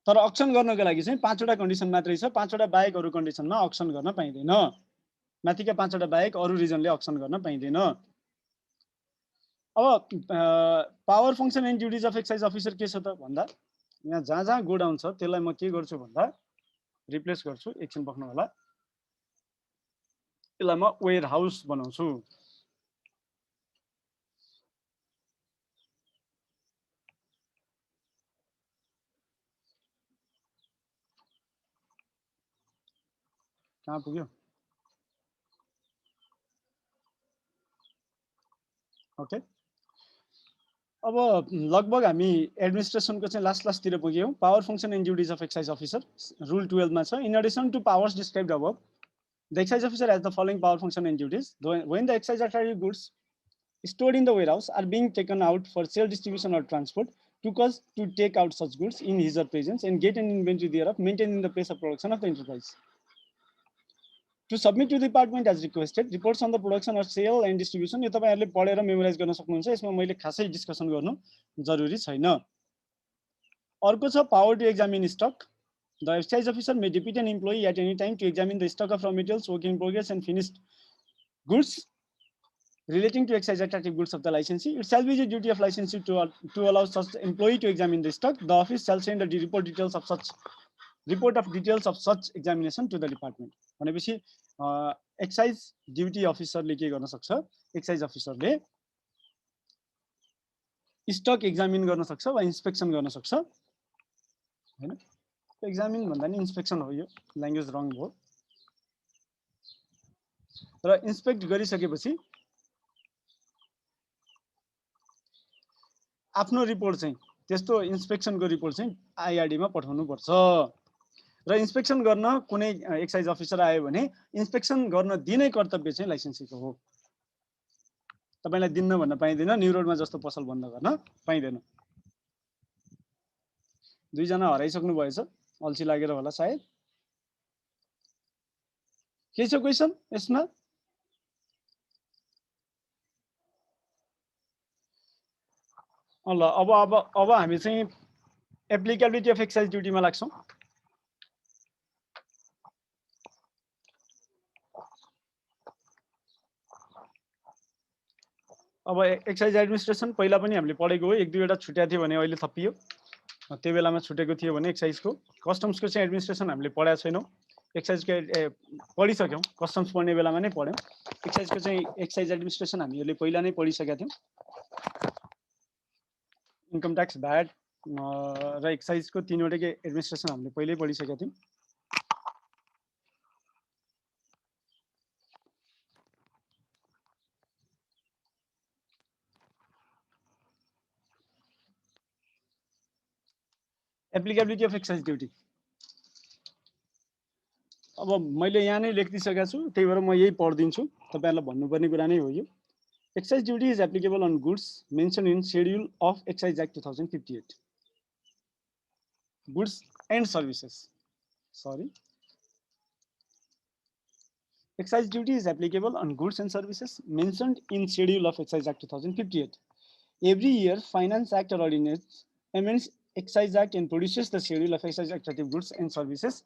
तर अक्सन गर्नको लागि चाहिँ 5 वटा कन्डिसन मात्रै छ. 5 वटा बाहेक अरु कन्डिसनमा अक्सन गर्न पाइदैन. माथिका 5 वटा बाहेक अरु रिजनले अक्सन गर्न पाइदैन. अब power function and duties of excise officer के छ त भन्दा यहाँ जहाँ जहाँ गोडाउन छ त्यसलाई म के गर्छु भन्दा रिप्लेस गर्छु. एकछिन बस्नु होला. यसलाई म वेयर हाउस बनाउँछु. कहाँ पुग्यो? ओके. अब लगभग हामी एडमिनिस्ट्रेसनको चाहिँ लास्टतिर पुग्यौं. Power function and duties of excise officer rule 12 मा छ. In addition to powers described above, the excise officer has the following power function and duties. When the excise authority goods stored in the warehouse are being taken out for sale, distribution, or transport, to cause to take out such goods in his or presence and get an inventory thereof, maintained in the place of production of the enterprise. To submit to the department as requested, reports on the production or sale and distribution. यो तपाईहरुले पढेर मेमोराइज गर्न सक्नुहुन्छ. यसमा मैले खासै डिस्कसन गर्नु जरुरी छैन. अर्को छ power to examine stock. The excise officer may depute an employee at any time to examine the stock of raw materials, work in progress, and finished goods relating to excise attractive goods of the licensee. It shall be the duty of licensee to allow such employee to examine the stock. The office shall send the report of details of such examination to the department. भनेपछि एक्साइज ड्युटी अफिसरले के गर्न सक्छ? एक्साइज अफिसरले स्टक एक्जामिन गर्न सक्छ वा इन्स्पेक्सन गर्न सक्छ हैन. एक्जामिन भन्दा नि इन्स्पेक्सन हो, यो ल्याङ्ग्वेज रङ हो. र इन्स्पेक्ट गरिसकेपछि आफ्नो रिपोर्ट चाहिँ त्यस्तो इन्स्पेक्सनको रिपोर्ट चाहिँ आईआरडी मा पठाउनु पर्छ. र इन्स्पेक्सन गर्न कुनै एक्साइज अफिसर आयो भने इन्स्पेक्सन गर्न दिने कर्तव्य चाहिँ लाइसेन्सीको हो. तपाईलाई दिन्न भन्न पाइदैन. न्यू रोडमा जस्तो पसल बन्द गर्न पाइदैन. दुई जना हराइसक्नु भएछ, अल्छी लागेर होला सायद. के छ क्वेशन यसमा? ल अब हामी चाहिँ एप्लिकेबिलिटी अफ एक्साइज ड्युटीमा लाग्छौँ। अब एक्साइज एडमिनिस्ट्रेसन पहिला पनि हामीले पढेको हो, एक दुईवटा छुट्या थियो भने अहिले थपियो, त्यो बेलामा छुटेको थियो भने एक्साइजको। कस्टम्सको चाहिँ एडमिनिस्ट्रेसन हामीले पढाएको छैनौँ, एक्साइजको पढिसक्यौँ, कस्टम्स पढ्ने बेलामा नै पढ्यौँ। एक्साइजको चाहिँ एक्साइज एडमिनिस्ट्रेसन हामीहरूले पहिला नै पढिसकेका थियौँ। इन्कम ट्याक्स, भ्याट र एक्साइजको तीनवटैको एडमिनिस्ट्रेसन हामीले पहिल्यै पढिसकेका थियौँ। एप्लिकेबिलिटी अफ एक्साइज ड्युटी अब मैले यहाँ नै लेखिदिइसकेको छु, त्यही भएर म यही पढिदिन्छु, तपाईँहरूलाई भन्नुपर्ने कुरा नै हो यो। Excise duty is applicable on goods mentioned in Schedule of Excise Act 2058. Goods and services. Sorry. Excise duty is applicable on goods and services mentioned in Schedule of Excise Act 2058. Every year, Finance Act or Ordinance amends Excise Act and produces the Schedule of Excise Attractive Goods and Services.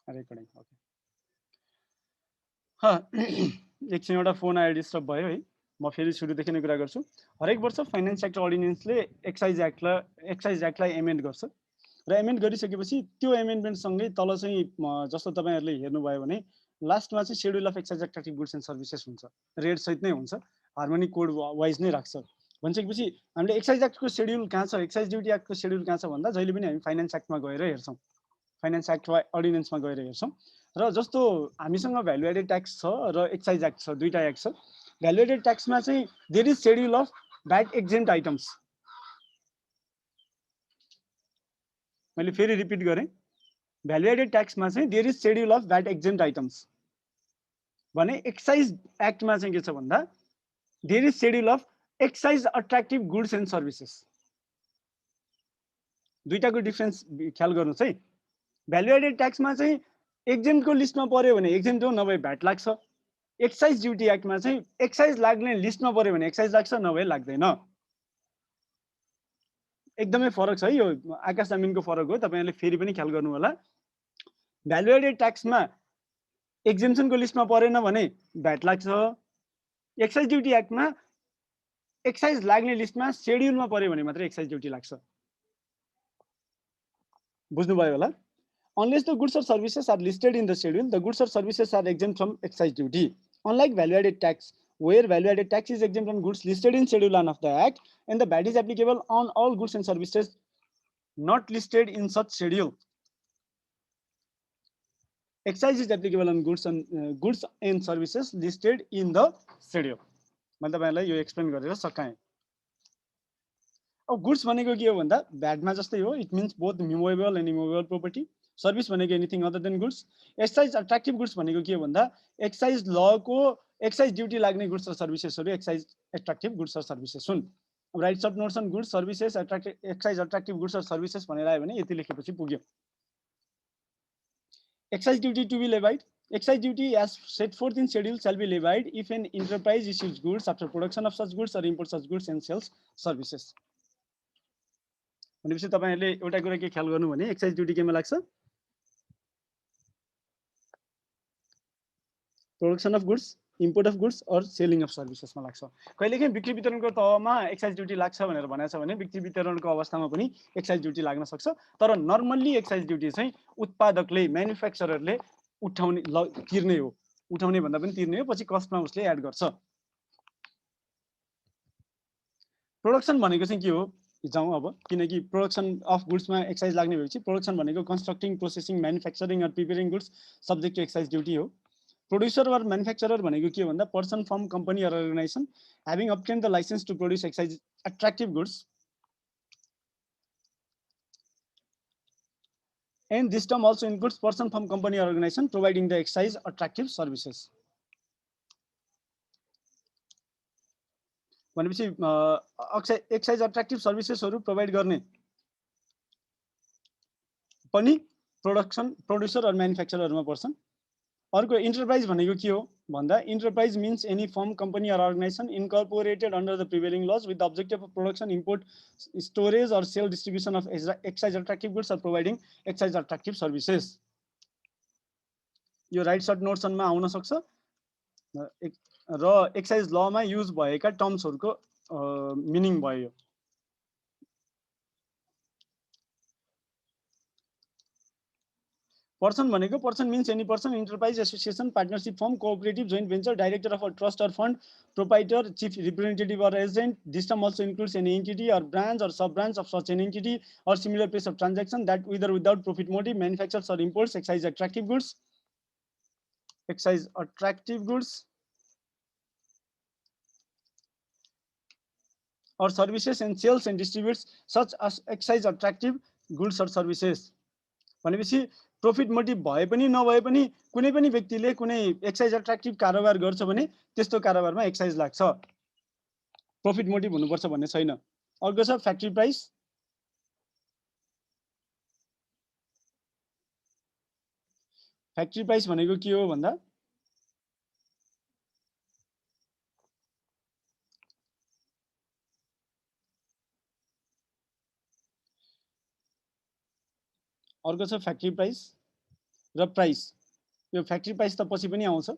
Recording. Okay. एकछिन एउटा फोन आएर डिस्टर्ब भयो है, म फेरि सुरुदेखि नै कुरा गर्छु। हरेक वर्ष फाइनेन्स एक्ट अर्डिनेन्सले एक्साइज एक्टलाई एमेन्ड गर्छ र एमेन्ड गरिसकेपछि त्यो एमेन्डमेन्टसँगै तल चाहिँ जस्तो तपाईँहरूले हेर्नुभयो भने लास्टमा चाहिँ schedule of excise attractive goods and services हुन्छ, रेट सहित नै हुन्छ, हार्मोनिक कोड वाइज नै राख्छ। भनिसकेपछि हामीले एक्साइज एक्टको शेड्युल कहाँ छ, एक्साइज ड्युटी एक्टको शेड्युल कहाँ छ भन्दा जहिले पनि हामी फाइनेन्स एक्टमा गएर हेर्छौँ, फाइनेन्स एक्ट वा अर्डिनेन्समा गएर हेर्छौँ। र जस्तो हामीसँग भ्यालु एडेड ट्याक्स छ र एक्साइज एक्ट छ, दुईटा एक्ट छ। भ्यालु एडेड ट्याक्समा चाहिँ there is schedule of VAT exempt items. मैले फेरि रिपिट गरेँ, भ्यालु एडेड ट्याक्समा चाहिँ there is schedule of VAT exempt items भने एक्साइज एक्टमा चाहिँ के छ भन्दा there is schedule of excise attractive goods and services. दुईटाको डिफरेन्स ख्याल गर्नुहोस् है। भ्यालु एडेड ट्याक्समा चाहिँ एक्जेम्टको लिस्टमा पर्यो भने एक्जेम्ट हो, नभए भ्याट लाग्छ। एक्साइज ड्युटी एक्टमा चाहिँ एक्साइज लाग्ने लिस्टमा पर्यो भने एक्साइज लाग्छ, नभए लाग्दैन। एकदमै फरक छ है, यो आकाश जमिनको फरक हो, तपाईँहरूले फेरि पनि ख्याल गर्नु होला। भ्यालु एडेड ट्याक्समा एक्जेम्सनको लिस्टमा परेन भने भ्याट लाग्छ। एक्साइज ड्युटी एक्टमा एक्साइज लाग्ने लिस्टमा शेड्युलमा पर्यो भने मात्रै एक्साइज ड्युटी लाग्छ। बुझ्नुभयो होला। Unless the goods or services are listed in the schedule, the goods or services are exempt from excise duty. Unlike value-added tax, where value-added tax is exempt on goods listed in Schedule 1 of the Act, and the VAT is applicable on all goods and services not listed in such schedule. Excise is applicable on goods and services listed in the schedule. मैले तपाईहरुलाई यो एक्सप्लेन गरेर सकाएँ। अब गुड्स भनेको के हो भन्दा भ्याटमा जस्तै हो, it means both movable and immovable property. Service भनेको anything other than goods. Excise attractive goods भनेको के हो भन्दा एक्साइज लको एक्साइज ड्युटी लाग्ने गुड्स र सर्भिसेसहरू एक्साइज एट्र्याक्टिभ गुड्स र सर्भिसेस हुन्। Rights of notes on goods services excise attractive goods र सर्भिसेस भनेर आयो भने यति लेखेपछि पुग्यो। Excise duty to be levied Excise duty as set forth in schedule shall be levied if an enterprise issues goods after production of such goods or imports such goods and sells services. भनेपछि तपाईहरुले एउटा कुरा के ख्याल गर्नु भने एक्साइज ड्युटी केमा लाग्छ? Production of goods, import of goods और सेलिङ अफ सर्भिसेसमा लाग्छ। कहिलेकाहीँ बिक्री वितरणको तहमा एक्साइज ड्युटी लाग्छ भनेर भनेको छ भने बिक्री वितरणको अवस्थामा पनि एक्साइज ड्युटी लाग्न सक्छ। तर नर्मल्ली एक्साइज ड्युटी चाहिँ उत्पादकले, म्यानुफ्याक्चररले उठाउने तिर्ने हो। उठाउने भन्दा पनि तिर्ने हो, पछि कस्टमा उसले एड गर्छ। प्रोडक्सन भनेको चाहिँ के हो? जाउँ अब, किनकि प्रोडक्सन अफ गुड्समा एक्साइज लाग्ने भएपछि प्रोडक्सन भनेको constructing, processing, manufacturing or preparing goods subject to excise duty हो। प्रोड्युसर और मैन्युफैक्चरर भनेको के भन्दा person, firm, company or organisation having obtained the license to produce excise attractive goods, and this term also includes person, firm, company or organization providing the excise attractive services. भनेपछि एक्साइज अट्र्याक्टिभ सर्भिसेसहरु प्रोवाइड गर्ने पनि प्रोड्युसर और म्यानुफ्याक्चररमा पर्छन्। अर्को इन्टरप्राइज भनेको के हो भन्दा enterprise means any form, company or organization incorporated under the prevailing laws with the objective of production, import, storage or sale, distribution of excise attractive goods or providing excise attractive services. यो राइट सर्ट नोट्सनमा आउन सक्छ र एक्साइज लमा युज भएका टर्म्सहरुको मिनिङ भयो। पर्सन भनेको person means any person, enterprise, association, partnership, form, cooperative, joint venture, director of a trust और फंड, प्रोप्राइटर, चीफ रिप्रेजेंटेटिव और agent. This term also includes any entity or branch or sub-branch of such an entity or similar place of transaction that either without profit motive manufactures or imports excise attractive goods, or services and sells and distributes such as excise attractive goods or services. भनेपछि प्रॉफिट मोटिभ भए पनि नभए पनि कुनै पनि व्यक्तिले कुनै एक्साइज अट्र्याक्टिभ कारोबार गर्छ भने त्यस्तो कारोबारमा एक्साइज लाग्छ। प्रॉफिट मोटिभ हुनुपर्छ भन्ने छैन। अर्को छ फ्याक्ट्री प्राइस। फ्याक्ट्री प्राइस भनेको के हो भन्दा अर्को छ फ्याक्ट्री प्राइस र प्राइस। यो फ्याक्ट्री प्राइस त पछि पनि आउँछ।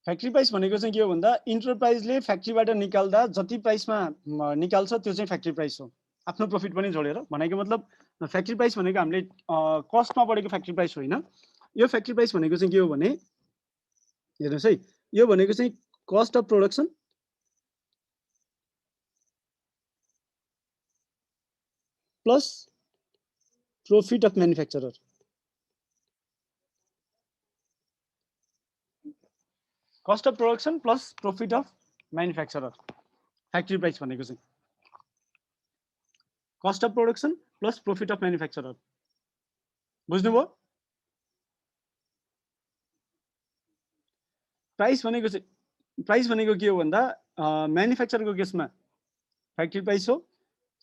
फ्याक्ट्री प्राइस भनेको चाहिँ के हो भन्दा इन्टरप्राइजले फ्याक्ट्रीबाट निकाल्दा जति प्राइसमा निकाल्छ त्यो चाहिँ फ्याक्ट्री प्राइस हो, आफ्नो प्रॉफिट पनि जोडेर। भनेको मतलब फ्याक्ट्री प्राइस भनेको हामीले कस्टमा बढेको फ्याक्ट्री प्राइस होइन। यो फ्याक्ट्री प्राइस भनेको चाहिँ के हो भने हेर्नुस् है, यो भनेको चाहिँ cost of production plus profit of manufacturer. Cost of production plus profit of manufacturer factory price भनेको चाहिँ cost of production plus profit of manufacturer. बुझ्नुभयो? प्राइस भनेको के हो भन्दा म्यानुफ्याक्चरको केसमा फ्याक्ट्री प्राइस हो,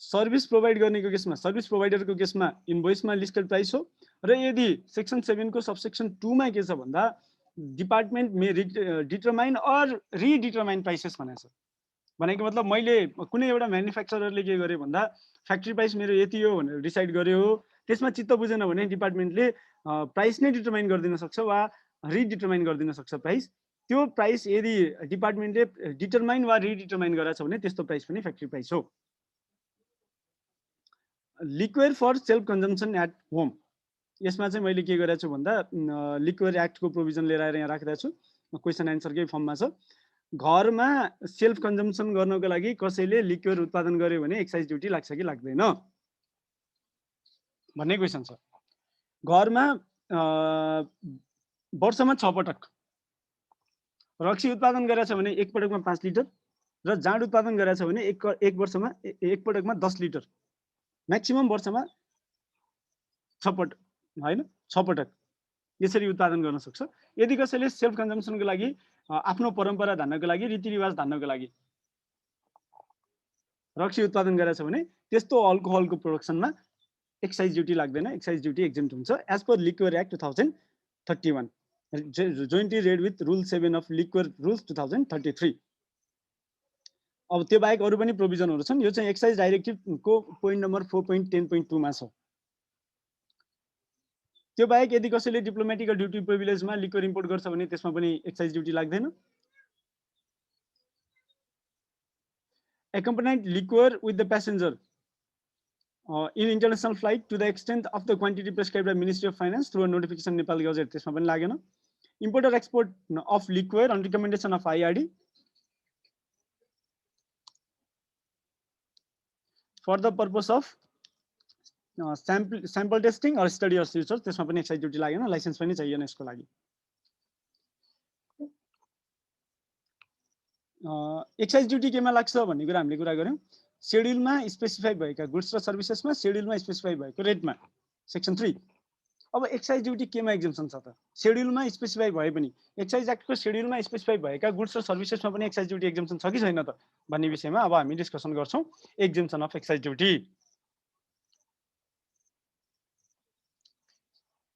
सर्भिस प्रोवाइड गर्नेको केसमा सर्भिस प्रोवाइडरको केसमा इन्भोइसमा लिस्टेड प्राइस हो, र यदि सेक्सन 7 को सबसेक्सन 2 मा के छ भन्दा department may determine or redetermine prices भनेको छ। भनेको मतलब मैले कुनै एउटा म्यानुफ्याक्चररले के गरे भन्दा फ्याक्ट्री प्राइस मेरो यति हो भनेर डिसाइड गर्यो हो, त्यसमा चित्त बुझेन भने डिपार्टमेन्टले प्राइस नै डिटरमाइन गरिदिन सक्छ वा रिडिटरमाइन गरिदिन सक्छ प्राइस। त्यो प्राइस यदि डिपार्टमेन्टले डिटरमाइन वा रिडिटरमाइन गरेछ भने त्यस्तो प्राइस पनि फ्याक्ट्री प्राइस हो। Liquor for self consumption at home, यसमा चाहिँ मैले के गरेको छु भन्दा लिक्वेयर एक्टको प्रोभिजन लिएर आएर यहाँ राखेको छु, क्वेसन एन्सरकै फर्ममा छ। घरमा सेल्फ कन्जम्पसन गर्नको लागि कसैले लिक्वेयर उत्पादन गर्यो भने एक्साइज ड्युटी लाग्छ कि लाग्दैन भन्ने क्वेसन छ। घरमा वर्षमा 6 पटक रक्सी उत्पादन गरेछ भने एक पटकमा 5 लिटर र जाँड उत्पादन गरेछ भने एक वर्षमा एक पटकमा 10 लिटर, म्याक्सिमम वर्षमा 6 पटक हैन 6 पटक यसरी उत्पादन गर्न सक्छ। यदि कसैले सेल्फ कन्जम्पसनको लागि आफ्नो परम्परा धान्नको लागि, रीतिरिवाज धान्नको लागि रक्सी उत्पादन गरेछ भने त्यस्तो अल्कोहलको प्रोडक्सनमा एक्साइज ड्युटी लाग्दैन, एक्साइज ड्युटी एक्जेम्प्ट हुन्छ as per liquor act 2031, jointly read with rule 7 of liquor rules 2033। अब त्यो बाहेक अरू पनि प्रोभिजनहरू छन्। यो चाहिँ एक्साइज डाइरेक्टिभको पोइन्ट नम्बर 4.10.2 मा छ। त्यो बाहेक यदि कसैले डिप्लोमेटिक र ड्युटी प्रिभिलेजमा लिक्वर इम्पोर्ट गर्छ भने त्यसमा पनि एक्साइज ड्युटी लाग्दैन। Accompanied liquor with the passenger in international flight to the extent of the quantity prescribed by Ministry of Finance through a notification Nepal Gazette, त्यसमा पनि लागेन। Import or export of liquor on recommendation of IRD for the purpose of sample testing or study or research, त्यसमा पनि एक्साइज ड्युटी लागेन, लाइसेन्स पनि चाहिएन यसको लागि। एक्साइज ड्युटी केमा लाग्छ भन्ने कुरा हामीले कुरा गर्यौं। शेड्युलमा स्पेसिफाई भएका गुड्स र सर्भिसेसमा शेड्युलमा स्पेसिफाई भएको रेटमा सेक्सन 3। अब एक्साइज ड्युटी केमा एक्जेम्पसन छ त? शेड्युलमा स्पेसिफाई भए पनि एक्साइज एक्टको शेड्युलमा स्पेसिफाई भएका गुड्स र सर्भिसेसमा पनि एक्साइज ड्युटी एक्जेम्पसन छ कि छैन त भन्ने विषयमा अब हामी डिस्कसन गर्छौं। Exemption of excise duty.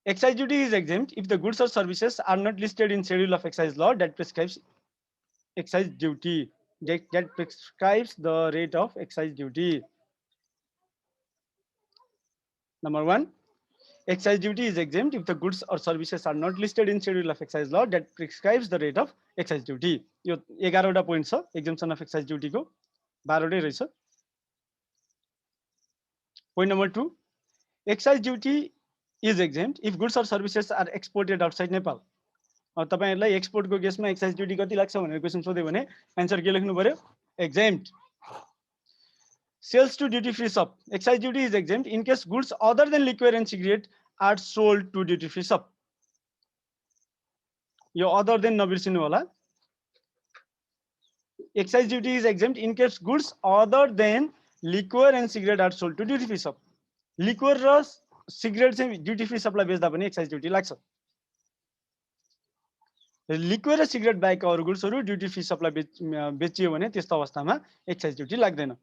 Excise duty is exempt if the goods or services are not listed in schedule of excise law that prescribes excise duty, that prescribes the rate of excise duty. Number 1, excise duty is exempt if the goods or services are not listed in schedule of excise law that prescribes the rate of excise duty. यो 11 वटा पोइन्ट छ exemption of excise duty को, 12 वटै रहेछ। Point number 2, excise duty is exempt if goods or services are exported outside Nepal. अब तपाईहरुलाई एक्सपोर्टको केसमा एक्साइज ड्युटी कति लाग्छ भनेर क्वेशन सोध्यो भने आन्सर के लेख्नु पर्यो? एक्जेम्प्ट। Sales to duty free shop, excise duty is exempt in case goods other than liquor and cigarette are sold to duty free shop. यो other than नबिर्सिनु होला। Excise duty is exempt in case goods other than liquor and cigarette are sold to duty free shop. Liquor र cigarette चाहिँ duty free shop लाई बेच्दा पनि एक्साइज ड्युटी लाग्छ। लिक्वर र सिगरेट बाहेक अरू गुड्सहरू ड्युटी फ्री सप्लाई बेचियो भने त्यस्तो अवस्थामा एक्साइज ड्युटी लाग्दैन।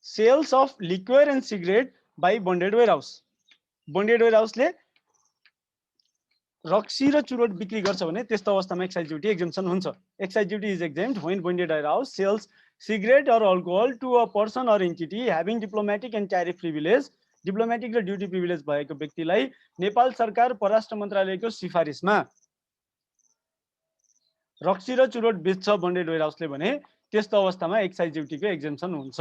Sales of liquor and cigarette by bonded warehouse, bonded वेयरहाउसले रक्सी र चुरोट बिक्री गर्छ भने त्यस्तो अवस्थामा एक्साइज ड्युटी एक्जेम्पसन हुन्छ। Excise duty is exempt when bonded warehouse sales cigarette or alcohol to a person or entity having diplomatic and tariff privilege, diplomatic र ड्युटी प्रिभिलेज भएको व्यक्तिलाई नेपाल सरकार परराष्ट्र मन्त्रालयको सिफारिसमा रक्सी र चुरोट बेच्छ बन्डेड वेयरहाउसले भने त्यस्तो अवस्थामा एक्साइज ड्युटीको एक्जेम्पसन हुन्छ।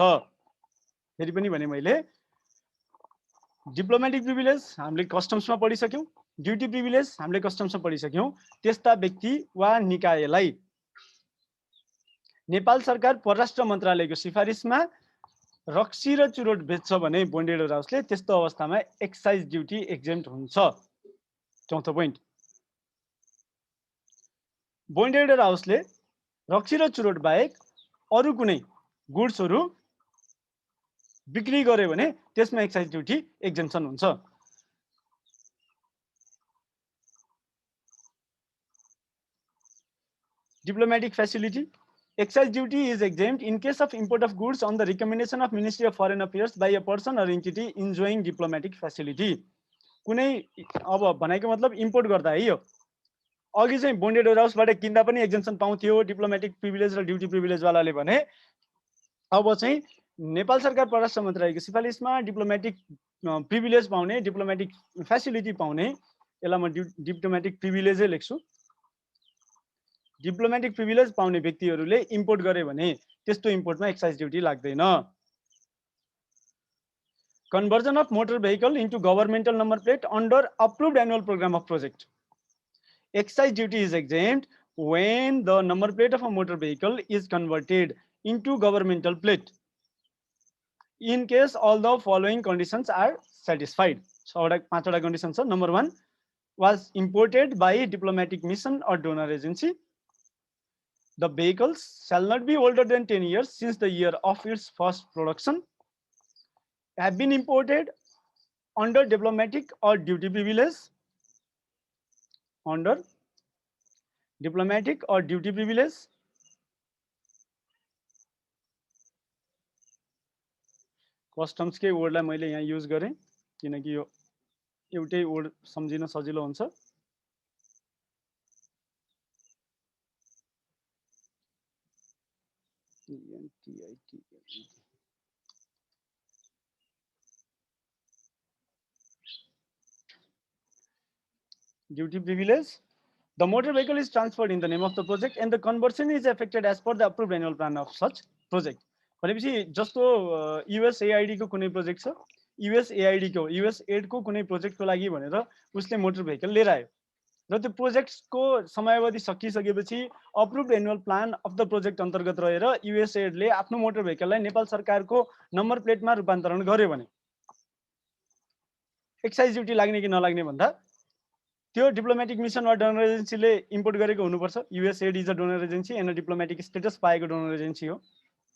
फेरि पनि भने मैले डिप्लोमेटिक प्रिभिलेज हामीले कस्टम्समा पढिसक्यौं, ड्युटी प्रिभिलेज हामीले कस्टम्समा पढिसक्यौं। त्यस्ता व्यक्ति वा निकायलाई नेपाल सरकार परराष्ट्र मन्त्रालयको सिफारिसमा रक्सी र चुरोट बेच्छ भने बन्डेड वेयरहाउसले त्यस्तो अवस्थामा एक्साइज ड्युटी एक्जेम्प्ट हुन्छ। चौथो पोइन्ट, बन्डेड वेयरहाउसले रक्सी र चुरोट बाहेक अरू कुनै गुड्सहरू बिक्री गर्यो भने त्यसमा एक्साइज ड्युटी एक्जेम्पसन हुन्छ। Diplomatic facility, excise duty is exempt in case of import of goods on the recommendation of Ministry of Foreign Affairs by a person or entity enjoying diplomatic facility. कुनै अब भनेको मतलब इम्पोर्ट गर्दा है, यो अघि चाहिँ बन्डेड वेयरहाउसबाट किन्दा पनि एक्जेम्पसन पाउँथ्यो डिप्लोमेटिक प्रिभिलेज र ड्युटी प्रिभिलेज वालाले भने अब चाहिँ नेपाल सरकार परराष्ट्र मन्त्रालयको सिफारिसमा डिप्लोमेटिक प्रिभिलेज पाउने, डिप्लोमेटिक फ्यासिलिटी पाउने, यसलाई म डिप्लोमेटिक प्रिभिलेजै लेख्छु। डिप्लोमेटिक प्रिभिलेज पाउने व्यक्तिहरूले इम्पोर्ट गरे भने त्यस्तो इम्पोर्टमा एक्साइज ड्युटी लाग्दैन। Conversion of motor vehicle into governmental number plate under approved annual program of project, excise duty is exempt when the number plate of a motor vehicle is converted into governmental plate in case all the following conditions are satisfied. So 5 conditions are: number 1, was imported by diplomatic mission or donor agency. The vehicles shall not be older than 10 years since the year of its first production, have been imported under diplomatic or duty privilege, under diplomatic और ड्युटी प्रिभिलेज कस्टम्स के वर्डलाई मैले यहाँ युज गरेँ किनकि यो एउटै वर्ड सम्झिन सजिलो हुन्छ duty privilege. The motor vehicle is transferred in the name of the project and the conversion is effected as per the approved annual plan of such project. भनेपछि जस्तो USAID को कुनै प्रोजेक्ट छ USAID को USAID को कुनै प्रोजेक्टको लागि भनेर उसले मोटर भेहिकल लिएर आयो र त्यो प्रोजेक्टको समयावधि सकिसकेपछि approved annual plan of the project अन्तर्गत रहेर USAID ले आफ्नो मोटर भेहिकललाई नेपाल सरकारको नम्बर प्लेटमा रूपान्तरण गर्यो भने एक्साइज ड्युटी लाग्ने कि नलाग्ने भन्दा त्यो डिप्लोमेटिक मिसन वा डोनर एजेन्सीले इम्पोर्ट गरेको हुनुपर्छ USAID is a donor agency and diplomatic status पाएको डोनर एजेन्सी हो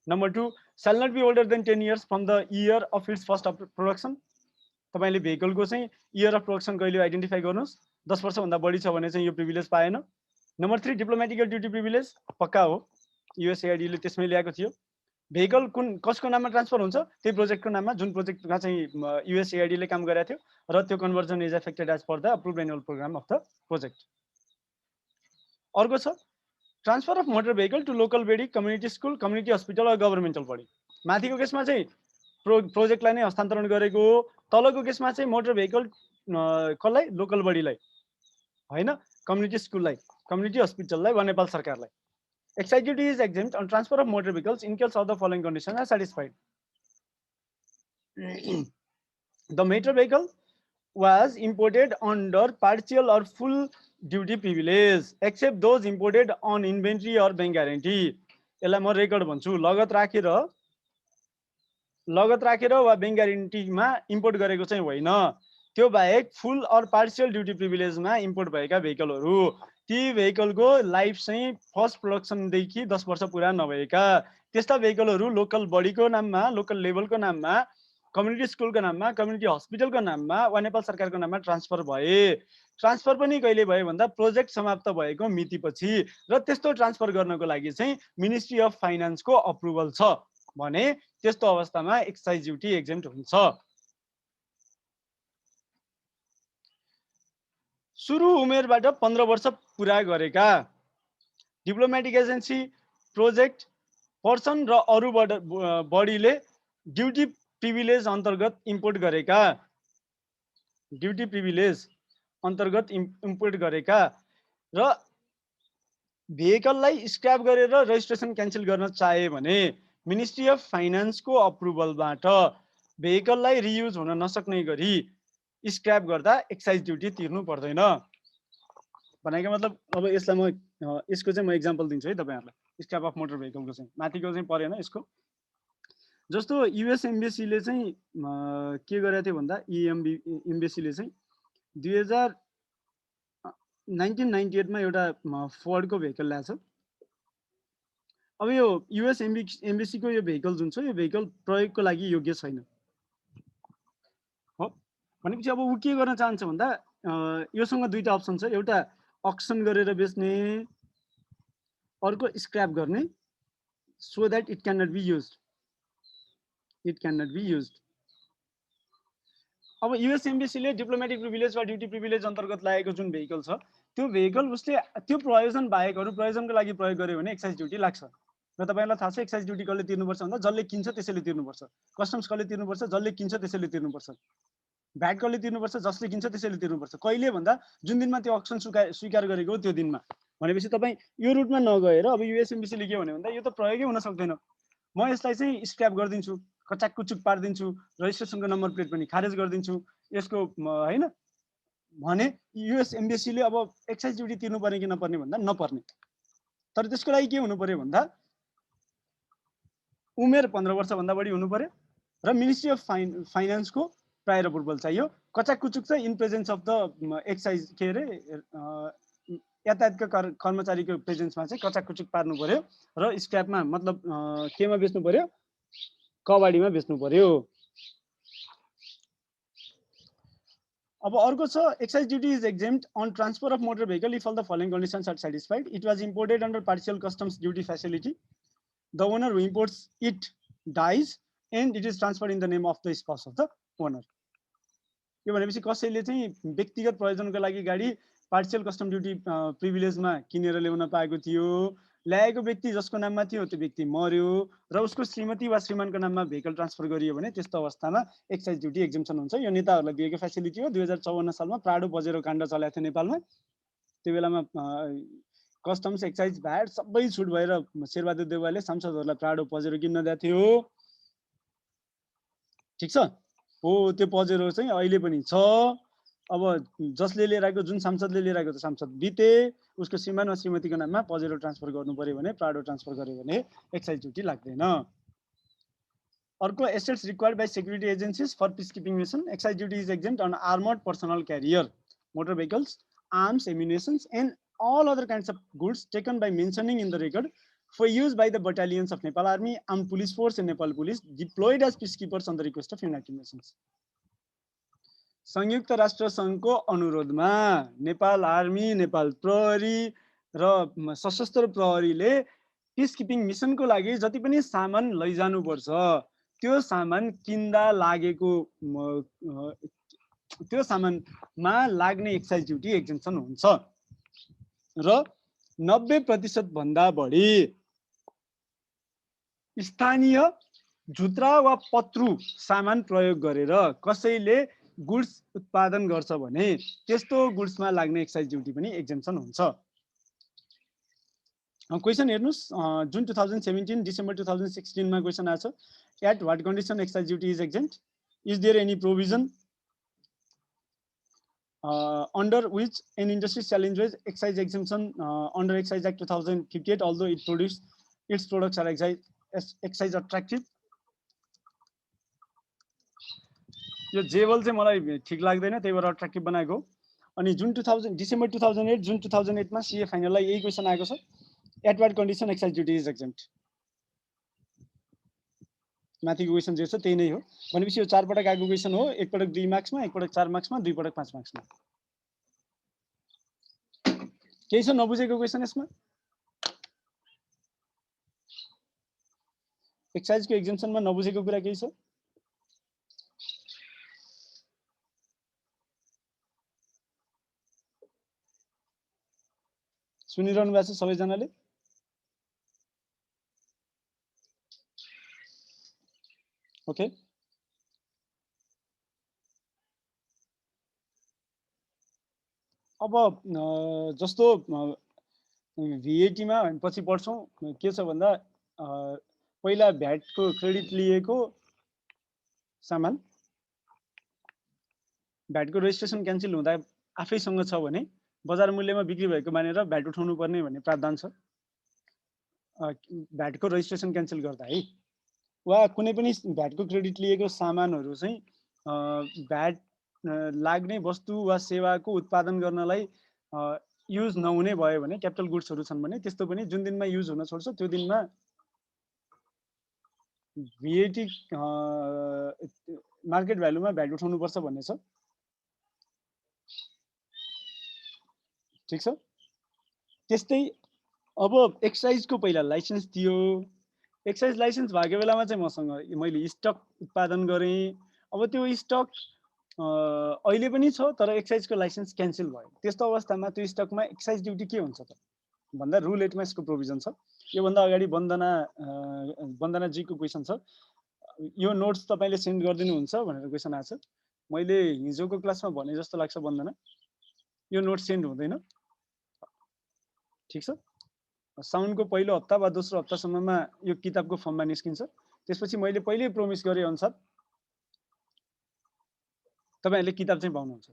number 2 shall not be older than 10 years from the year of its first production तपाईले भेहिकलको चाहिँ इयर अफ प्रोडक्सन कहिले आइडेन्टिफाई गर्नुस् 10 वर्ष भन्दा बढी छ भने चाहिँ यो प्रिभिलेज पाएन नम्बर 3 डिप्लोमेटिक ड्युटी प्रिभिलेज पक्का हो USAID ले त्यसमै ल्याएको थियो भेहिकल कुन कसको नाममा ट्रान्सफर हुन्छ त्यही प्रोजेक्टको नाममा जुन प्रोजेक्टमा चाहिँ USAID ले काम गरेको थियो र त्यो conversion is effected as per the approved annual program of the project अर्को छ transfer of motor vehicle to local body community school community hospital वा गभर्नमेन्टल बडी माथिको केसमा चाहिँ प्रोजेक्टलाई नै हस्तान्तरण गरेको हो तलको केसमा चाहिँ मोटर भेहिकल कसलाई लोकल बडीलाई हैन कम्युनिटी स्कुललाई कम्युनिटी हस्पिटललाई वा नेपाल सरकारलाई excise duty is exempt on transfer of motor vehicles in case of the following conditions are satisfied. The motor vehicle was imported under partial or full duty privilege except those imported on inventory or bank guarantee. यसलाई म रेकर्ड भन्छु लगत राखेर वा बैंक ग्यारेन्टीमा इम्पोर्ट गरेको चाहिँ होइन त्यो बाहेक फुल और पार्शियल ड्युटी प्रिभिलेजमा इम्पोर्ट भएका भेहिकलहरू ती भेहिकलको लाइफ चाहिँ फर्स्ट प्रोडक्सनदेखि 10 वर्ष पुरा नभएका त्यस्ता भेहिकलहरू लोकल बडीको नाममा लोकल लेभलको नाममा कम्युनिटी स्कुलको नाममा कम्युनिटी हस्पिटलको नाममा वा नेपाल सरकारको नाममा ट्रान्सफर भए ट्रान्सफर पनि कहिले भयो भन्दा प्रोजेक्ट समाप्त भएको मितिपछि र त्यस्तो ट्रान्सफर गर्नको लागि चाहिँ मिनिस्ट्री अफ फाइनान्सको अप्रुभल छ भने त्यस्तो अवस्थामा एक्साइज ड्युटी एक्जेम्प्ट हुन्छ सुरु उमेरबाट 15 वर्ष पुरा गरेका डिप्लोमेटिक एजेन्सी प्रोजेक्ट पर्सन र अरु बडीले ड्युटी प्रिभिलेज अन्तर्गत इम्पोर्ट गरेका ड्युटी प्रिभिलेज अन्तर्गत इम्पोर्ट गरेका र भेहिकललाई स्क्रैप गरेर रजिस्ट्रेसन क्यान्सल गर्न चाहे भने मिनिस्ट्री अफ फाइनान्सको अप्रुभलबाट भेहिकललाई रियुज हुन नसक्ने गरी स्क्रैप गर्दा एक्साइज ड्युटी तिर्नु पर्दैन भनेको मतलब अब यसलाई म यसको चाहिँ म एक्जाम्पल दिन्छु है तपाईहरुलाई स्क्रैप अफ मोटर भेहिकलको चाहिँ माथिको चाहिँ परेन यसको जस्तो युएस एम्बेसीले चाहिँ के गरेको थियो भन्दा एम्बेसीले चाहिँ 1998 मा एउटा फोर्डको भेहिकल ल्याछ अब यो युएस एम्बेसीको यो भेहिकल जुन छ यो भेहिकल प्रयोगको लागि योग्य छैन हो भनेपछि अब उ के गर्न चाहन्छ भन्दा योसँग दुईटा अप्सन छ एउटा अक्सन गरेर बेच्ने अर्को स्क्रैप गर्ने so that it cannot be used अब युएस एम्बेसीले डिप्लोमेटिक प्रिभिलेज वा ड्युटी प्रिभिलेज अन्तर्गत लागेको जुन भेहिकल छ त्यो भेहिकल उसले त्यो प्रयोजन बाहेक अरु प्रयोजनको लागि प्रयोग गर्यो भने एक्साइज ड्युटी लाग्छ र तपाईहरुलाई थाहा छ एक्साइज ड्युटी कसले तिर्नुपर्छ भन्दा जसले किन्छ त्यसैले तिर्नुपर्छ कस्टम्स कसले तिर्नुपर्छ जसले किन्छ त्यसैले तिर्नुपर्छ भ्याट कसले तिर्नुपर्छ जसले किन्छ त्यसैले तिर्नुपर्छ कहिले भन्दा जुन दिनमा त्यो अक्सन स्वीकार गरेको त्यो दिनमा भनेपछि तपाई यो रुटमा नगएर अब युएस एम्बेसीले के भन्यो भन्दा यो त प्रयोगै हुन सक्दैन म यसलाई चाहिँ स्क्रैप गर्दिन्छु कचाककुचुक पार्दिन्छु रजिस्ट्रेसनको नम्बर प्लेट पनि खारेज गर्दिन्छु यसको हैन भने युएस एम्बेसीले अब एक्साइज ड्युटी तिर्नु पर्ने कि नपर्ने भन्दा नपर्ने तर त्यसको लागि के हुनु पर्यो भन्दा उमेर 15 वर्ष भन्दा बढी हुनु पर्यो र मिनिस्ट्री अफ फाइनान्सको प्रायर अप्रुभल चाहियो कचाककुचुक चाहिँ in presence of the excise के रे यातायातका कर्मचारीको प्रेजेन्समा चाहिँ कचाककुचुक पार्नु पर्यो र स्क्रैपमा मतलब केमा बेच्नु पर्यो कबाडीमा बेच्नु पर्यो अब अर्को छ excise duty is exempt on transfer of motor vehicle if all the following conditions are satisfied. It was imported under partial customs duty facility. The owner who imports it dies and it is transferred in the name of the spouse of the owner. यो भनेपछि कसैले चाहिँ व्यक्तिगत प्रयोजनको लागि गाडी पार्शियल कस्टम ड्युटी प्रिभिलेजमा किनेर ल्याउन पाएको थियो, ल्याएको व्यक्ति जसको नाममा थियो त्यो व्यक्ति मर्यो र उसको श्रीमती वा श्रीमानको नाममा भेहिकल ट्रान्सफर गरियो भने त्यस्तो अवस्थामा एक्साइज ड्युटी एक्जम्पसन हुन्छ। यो नेताहरूलाई दिएको फेसिलिटी हो। 2054 सालमा प्राडो पजेरो काण्ड चलाएको थियो नेपालमा। त्यो बेलामा कस्टम्स एक्साइज भ्याट सबै छुट भएर शेरबहादुर देउवाले सांसदहरूलाई प्राडो पजेरो किन्न दिएको थियो। ठिक छ हो, त्यो पजेरो चाहिँ अहिले पनि छ। अब जसले लिएर आएको, जुन सांसदले लिएर आएको, सांसद बिते, उसको श्रीमान वा श्रीमतीको नाममा पजेरो ट्रान्सफर गर्नु पर्यो भने, प्राडो ट्रान्सफर गर्यो भने एक्साइज ड्युटी लाग्दैन। अर्को assets required by security agencies for peace keeping mission. Excise duty is exempt on armored personal carrier, motor vehicles, arms, ammunitions and all other kinds of goods taken by mentioning in the record for use by the battalions of Nepal Army, Armed Police Force and Nepal Police deployed as peacekeepers on the request of United Nations. संयुक्त राष्ट्र संघको अनुरोधमा नेपाल आर्मी, नेपाल प्रहरी र सशस्त्र प्रहरीले पिस किपिङ मिसनको लागि जति पनि सामान लैजानु पर्छ त्यो सामान किन्दा लागेको त्यो सामानमा लाग्ने एक्साइज ड्युटी एक्जम्पसन हुन्छ र 90% भन्दा बढी स्थानीय झुत्रा वा पत्रु सामान प्रयोग गरेर कसैले गुड्स उत्पादन गर्छ भने त्यस्तो गुड्समा लाग्ने एक्साइज ड्युटी पनि एक्जम्पसन हुन्छ। क्वेसन हेर्नुस्, जुन 2017 डिसेम्बर 2016 मा क्वेसन आछ। At what condition excise duty is exempt? Is there any provision under which an industry shall enjoy excise exemption under Excise Act 2058 although its products are excise attractive? यो जेवल चाहिँ मलाई ठीक लाग्दैन, त्यही भएर अट्र्याक्टिभ बनाएको। अनि जुन डिसेम्बर 2008 जुन 2008 मा सीए फाइनललाई यही क्वेसन आएको छ। At what condition excise duty is exempt? माथिको क्वेसन जे छ त्यही नै हो भनेपछि यो 4 पटक आएको क्वेसन हो। एक पटक 2 मार्क्समा, एक पटक 4 मार्क्समा, 2 पटक 5 मार्क्समा। केही छ नबुझेको क्वेसन यसमा? एक्साइजको एक्जम्पसनमा नबुझेको कुरा केही छ? सुनिरहनु भएको छ सबैजनाले? ओके, अब जस्तो भीएटीमा पछि पढ्छौँ के छ भन्दा पहिला भ्याटको क्रेडिट लिएको सामान भ्याटको रेजिस्ट्रेसन क्यान्सल हुँदा आफैसँग छ भने बजार मूल्यमा बिक्री भएको मानेर भ्याट उठाउनु पर्ने भन्ने प्रावधान छ। भ्याटको रेजिस्ट्रेसन क्यान्सल गर्दा है, वा कुनै पनि भ्याटको क्रेडिट लिएको सामानहरू चाहिँ भ्याट लाग्ने वस्तु वा सेवाको उत्पादन गर्नलाई युज नहुने भयो भने, क्यापिटल गुड्सहरू छन् भने त्यस्तो पनि जुन दिनमा युज हुन छोड्छ त्यो दिनमा भीएटी मार्केट भ्यालुमा भ्याट उठाउनु पर्छ भन्ने छ। ठीक छ। त्यस्तै अब एक्साइजको पहिला लाइसेन्स दियो। एक्साइज लाइसेन्स भएको बेलामा चाहिँ मसँग मैले स्टक उत्पादन गरेँ। अब त्यो स्टक अहिले पनि छ तर एक्साइजको लाइसेन्स क्यान्सल भयो। त्यस्तो अवस्थामा त्यो स्टकमा एक्साइज ड्युटी के हुन्छ त भन्दा रुल 8 मा यसको प्रोभिजन छ। योभन्दा अगाडि वन्दना जीको क्वेसन छ। यो नोट्स तपाईले सेन्ड गरिदिनुहुन्छ भनेर क्वेसन आछ। मैले हिजोको क्लासमा भने जस्तो लाग्छ वन्दना, यो नोट सेन्ड हुँदैन। ठीक छ। साउन्डको पहिलो हप्ता वा दोस्रो हप्तासम्ममा यो किताबको फर्ममा निस्किन्छ। त्यसपछि मैले पहिले प्रोमिस गरे अनुसार तपाईहरुले किताब चाहिँ पाउनुहुन्छ।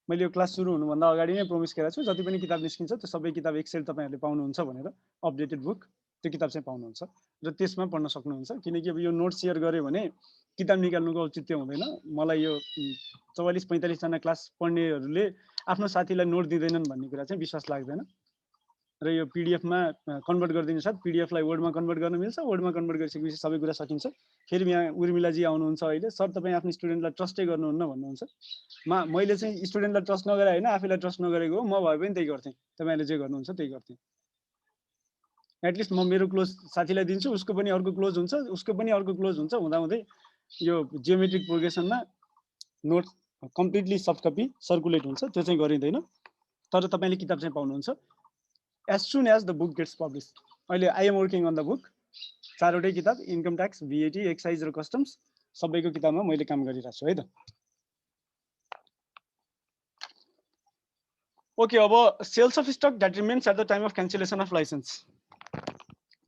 मैले यो क्लास सुरु हुनुभन्दा अगाडि नै प्रोमिस गरेको छु, जति पनि किताब निस्किन्छ त्यो सबै किताब एक्सेल तपाईहरुले पाउनुहुन्छ भनेर, अपडेटेड बुक त्यो किताब चाहिँ पाउनुहुन्छ र त्यसमा पढ्न सक्नुहुन्छ। किनकि अब यो नोट शेयर गर्यो भने किताब निकाल्नुको औचित्य हुँदैन। मलाई यो 44-45 जना क्लास पढ्नेहरूले आफ्नो साथीलाई नोट दिँदैनन् भन्ने कुरा चाहिँ विश्वास लाग्दैन। र यो PDF मा कन्भर्ट गरिदिनु साथ PDF लाई वर्ड मा कन्भर्ट गर्न मिल्छ। वर्ड मा कन्भर्ट गरिसकेपछि सबै कुरा सकिन्छ। फेरि यहाँ उर्मिला जी आउनुहुन्छ अहिले। सर तपाईँ आफ्नो स्टुडेन्टलाई ट्रस्टै गर्नुहुन्न भन्नुहुन्छ। मैले चाहिँ स्टुडेन्टलाई ट्रस्ट नगरे हैन, आफैलाई ट्रस्ट नगरेको हो। म भए पनि त्यही गर्थेँ। तपाईहरुले जे गर्नुहुन्छ त्यही गर्थेँ। एटलिस्ट म मेरो क्लोज साथीलाई दिन्छु, उसको पनि अर्को क्लोज हुन्छ, उसको पनि अर्को क्लोज हुन्छ, हुँदा हुँदै यो जियोमेट्रिक प्रोग्रेसनमा note completely soft copy circulate हुन्छ। त्यो चाहिँ गरिँदैन। तर तपाईले किताब चाहिँ पाउनुहुन्छ as soon as the book gets published. अहिले I am working on the book. चारवटै किताब, इन्कम ट्याक्स, VAT, एक्साइज र कस्टम्स सबैको किताबमा मैले काम गरिरहेको छु है त। ओके, अब sales of stock that remains at the time of cancellation of license.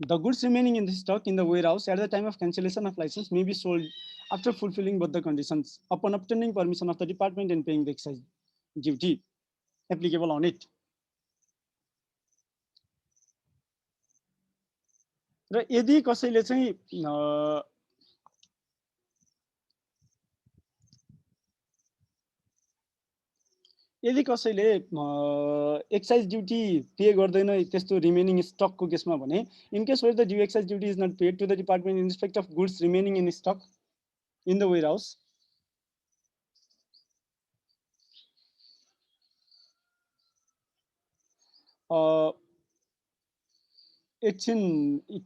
The goods remaining in the stock in the warehouse at the time of cancellation of license may be sold after fulfilling both the conditions upon obtaining permission of the department and paying the excise duty applicable on it. र यदि कसैले चाहिँ यदि कसैले एक्साइज ड्युटी पे गर्दैन त्यस्तो रिमेनिङ स्टकको केसमा भने in case where the due excise duty is not paid to the department in respect of goods remaining in stock in the warehouse एकछिन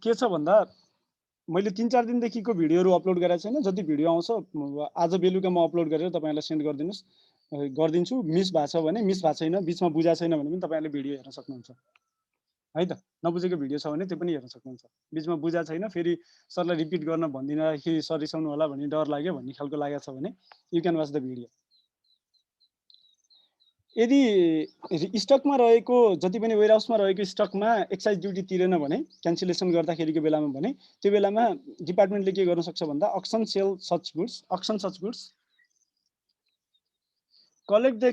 के छ भन्दा मैले 3-4 दिनदेखिको भिडियोहरू अपलोड गरेको छैन। जति भिडियो आउँछ आज बेलुका म अपलोड गरेर तपाईहरुलाई सेन्ड गरिदिन्छु। मिस भएको छ भने मिस भएको छैन, बीचमा बुझा छैन भने पनि तपाईहरुले भिडियो हेर्न सक्नुहुन्छ है त। नबुझेको भिडियो छ भने त्यो पनि हेर्न सक्नुहुन्छ। बीचमा बुझा छैन, फेरि सरलाई रिपिट गर्न भन्दिनँ सर रिसाउनु होला भन्ने डर लाग्यो भन्ने खालको लागेको छ भने you can watch the video. यदि स्टकमा रहेको जति पनि वेयरहाउसमा रहेको स्टकमा एक्साइज ड्युटी तिरेन भने क्यान्सलेसन गर्दाखेरिको बेलामा भने त्यो बेलामा डिपार्टमेन्टले के गर्न सक्छ भन्दा auction such goods collect the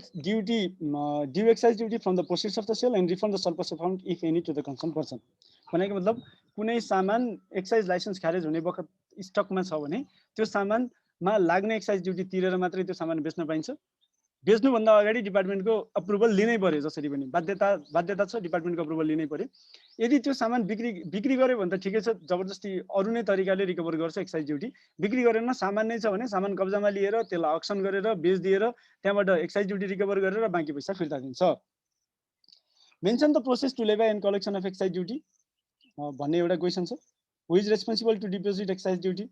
due excise duty from the proceeds of the sale and refund the surplus amount if any to the concerned person. भनेको मतलब कुनै सामान एक्साइज लाइसेन्स खारेज हुने बखत स्टकमा छ भने त्यो सामानमा लाग्ने एक्साइज ड्युटी तिरेर मात्रै त्यो सामान बेच्न पाइन्छ। बेच्नुभन्दा अगाडि डिपार्टमेन्टको अप्रुभल लिनै पर्यो। जसरी पनि बाध्यता छ, डिपार्टमेन्टको अप्रुभल लिनै पर्यो। यदि त्यो सामान बिक्री गर्यो भने त ठिकै छ, जबरजस्ती अरु नै तरिकाले रिकभर गर्छ एक्साइज ड्युटी। बिक्री गरेन, सामान नै छ भने सामान कब्जामा लिएर त्यसलाई अक्सन गरेर बेच्दिएर त्यहाँबाट एक्साइज ड्युटी रिकभर गरेर बाँकी पैसा फिर्ता दिन्छ। Mention the process to levy and collection of excise duty भन्ने एउटा क्वेसन छ। Who is responsible to deposit excise duty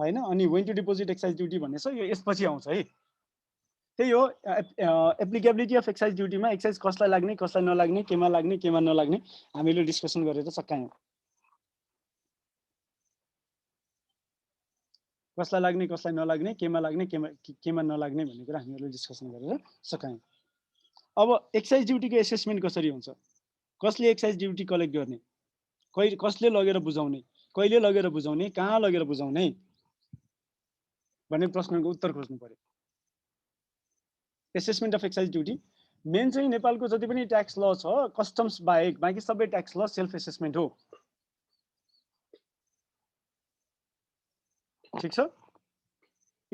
हैन, अनि when to deposit excise duty भन्ने छ। यो यसपछि आउँछ है। त्यही हो एप्लिकेबिलिटी अफ एक्साइज ड्युटीमा एक्साइज कसलाई लाग्ने कसलाई नलाग्ने, केमा लाग्ने केमा नलाग्ने हामीले डिस्कसन गरेर सकायौँ। कसलाई लाग्ने कसलाई नलाग्ने, केमा लाग्ने केमा नलाग्ने भन्ने कुरा हामीहरूले डिस्कसन गरेर सकायौँ। अब एक्साइज ड्युटीको एसेसमेन्ट कसरी हुन्छ, कसले एक्साइज ड्युटी कलेक्ट गर्ने, कसले लगेर बुझाउने, कहिले लगेर बुझाउने, कहाँ लगेर बुझाउने भन्ने प्रश्नको उत्तर खोज्नु पर्यो। Assessment of excise duty main चाहिँ नेपालको जति पनि ट्याक्स ल छ कस्टम्स बाहेक बाँकी सबै ट्याक्स ल सेल्फ एसेसमेन्ट हो। ठीक छ।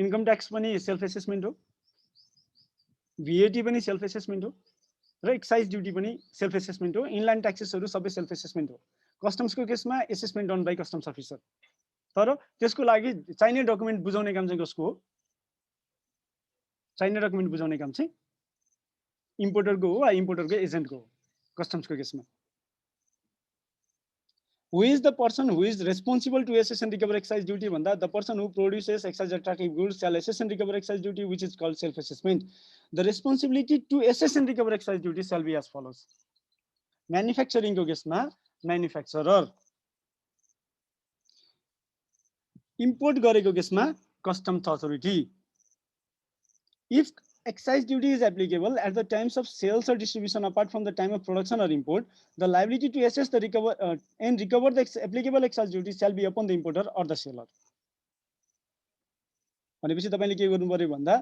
इन्कम ट्याक्स पनि सेल्फ एसेसमेन्ट हो, VAT पनि सेल्फ एसेसमेन्ट हो र एक्साइज ड्युटी पनि सेल्फ एसेसमेन्ट हो। इनल्यान्ड ट्याक्सेसहरू सबै सेल्फ एसेसमेन्ट हो। कस्टम्सको केसमा assessment done by customs officer. तर त्यसको लागि चाहिने डकुमेन्ट बुझाउने काम चाहिँ कसको हो? चाहिने डकुमेन्ट बुझाउने काम चाहिँ इम्पोर्टरको हो वा इम्पोर्टरको एजेन्टको हो कस्टम्सको केसमा। Who is the person who is responsible to assess and recover excise duty भन्दा the person who produces excise attractive goods shall assess and recover excise duty, which is called self assessment. The responsibility to assess and recover excise duty shall be as follows. Manufacturing को केसमा manufacturer, import गरेको केसमा customs authority. If excise duty is applicable at the times of sales or distribution apart from the time of production or import, the liability to assess the recover the applicable excise duty shall be upon the importer or the seller. भनेपछि तपाईले के गर्नु पर्यो भन्दा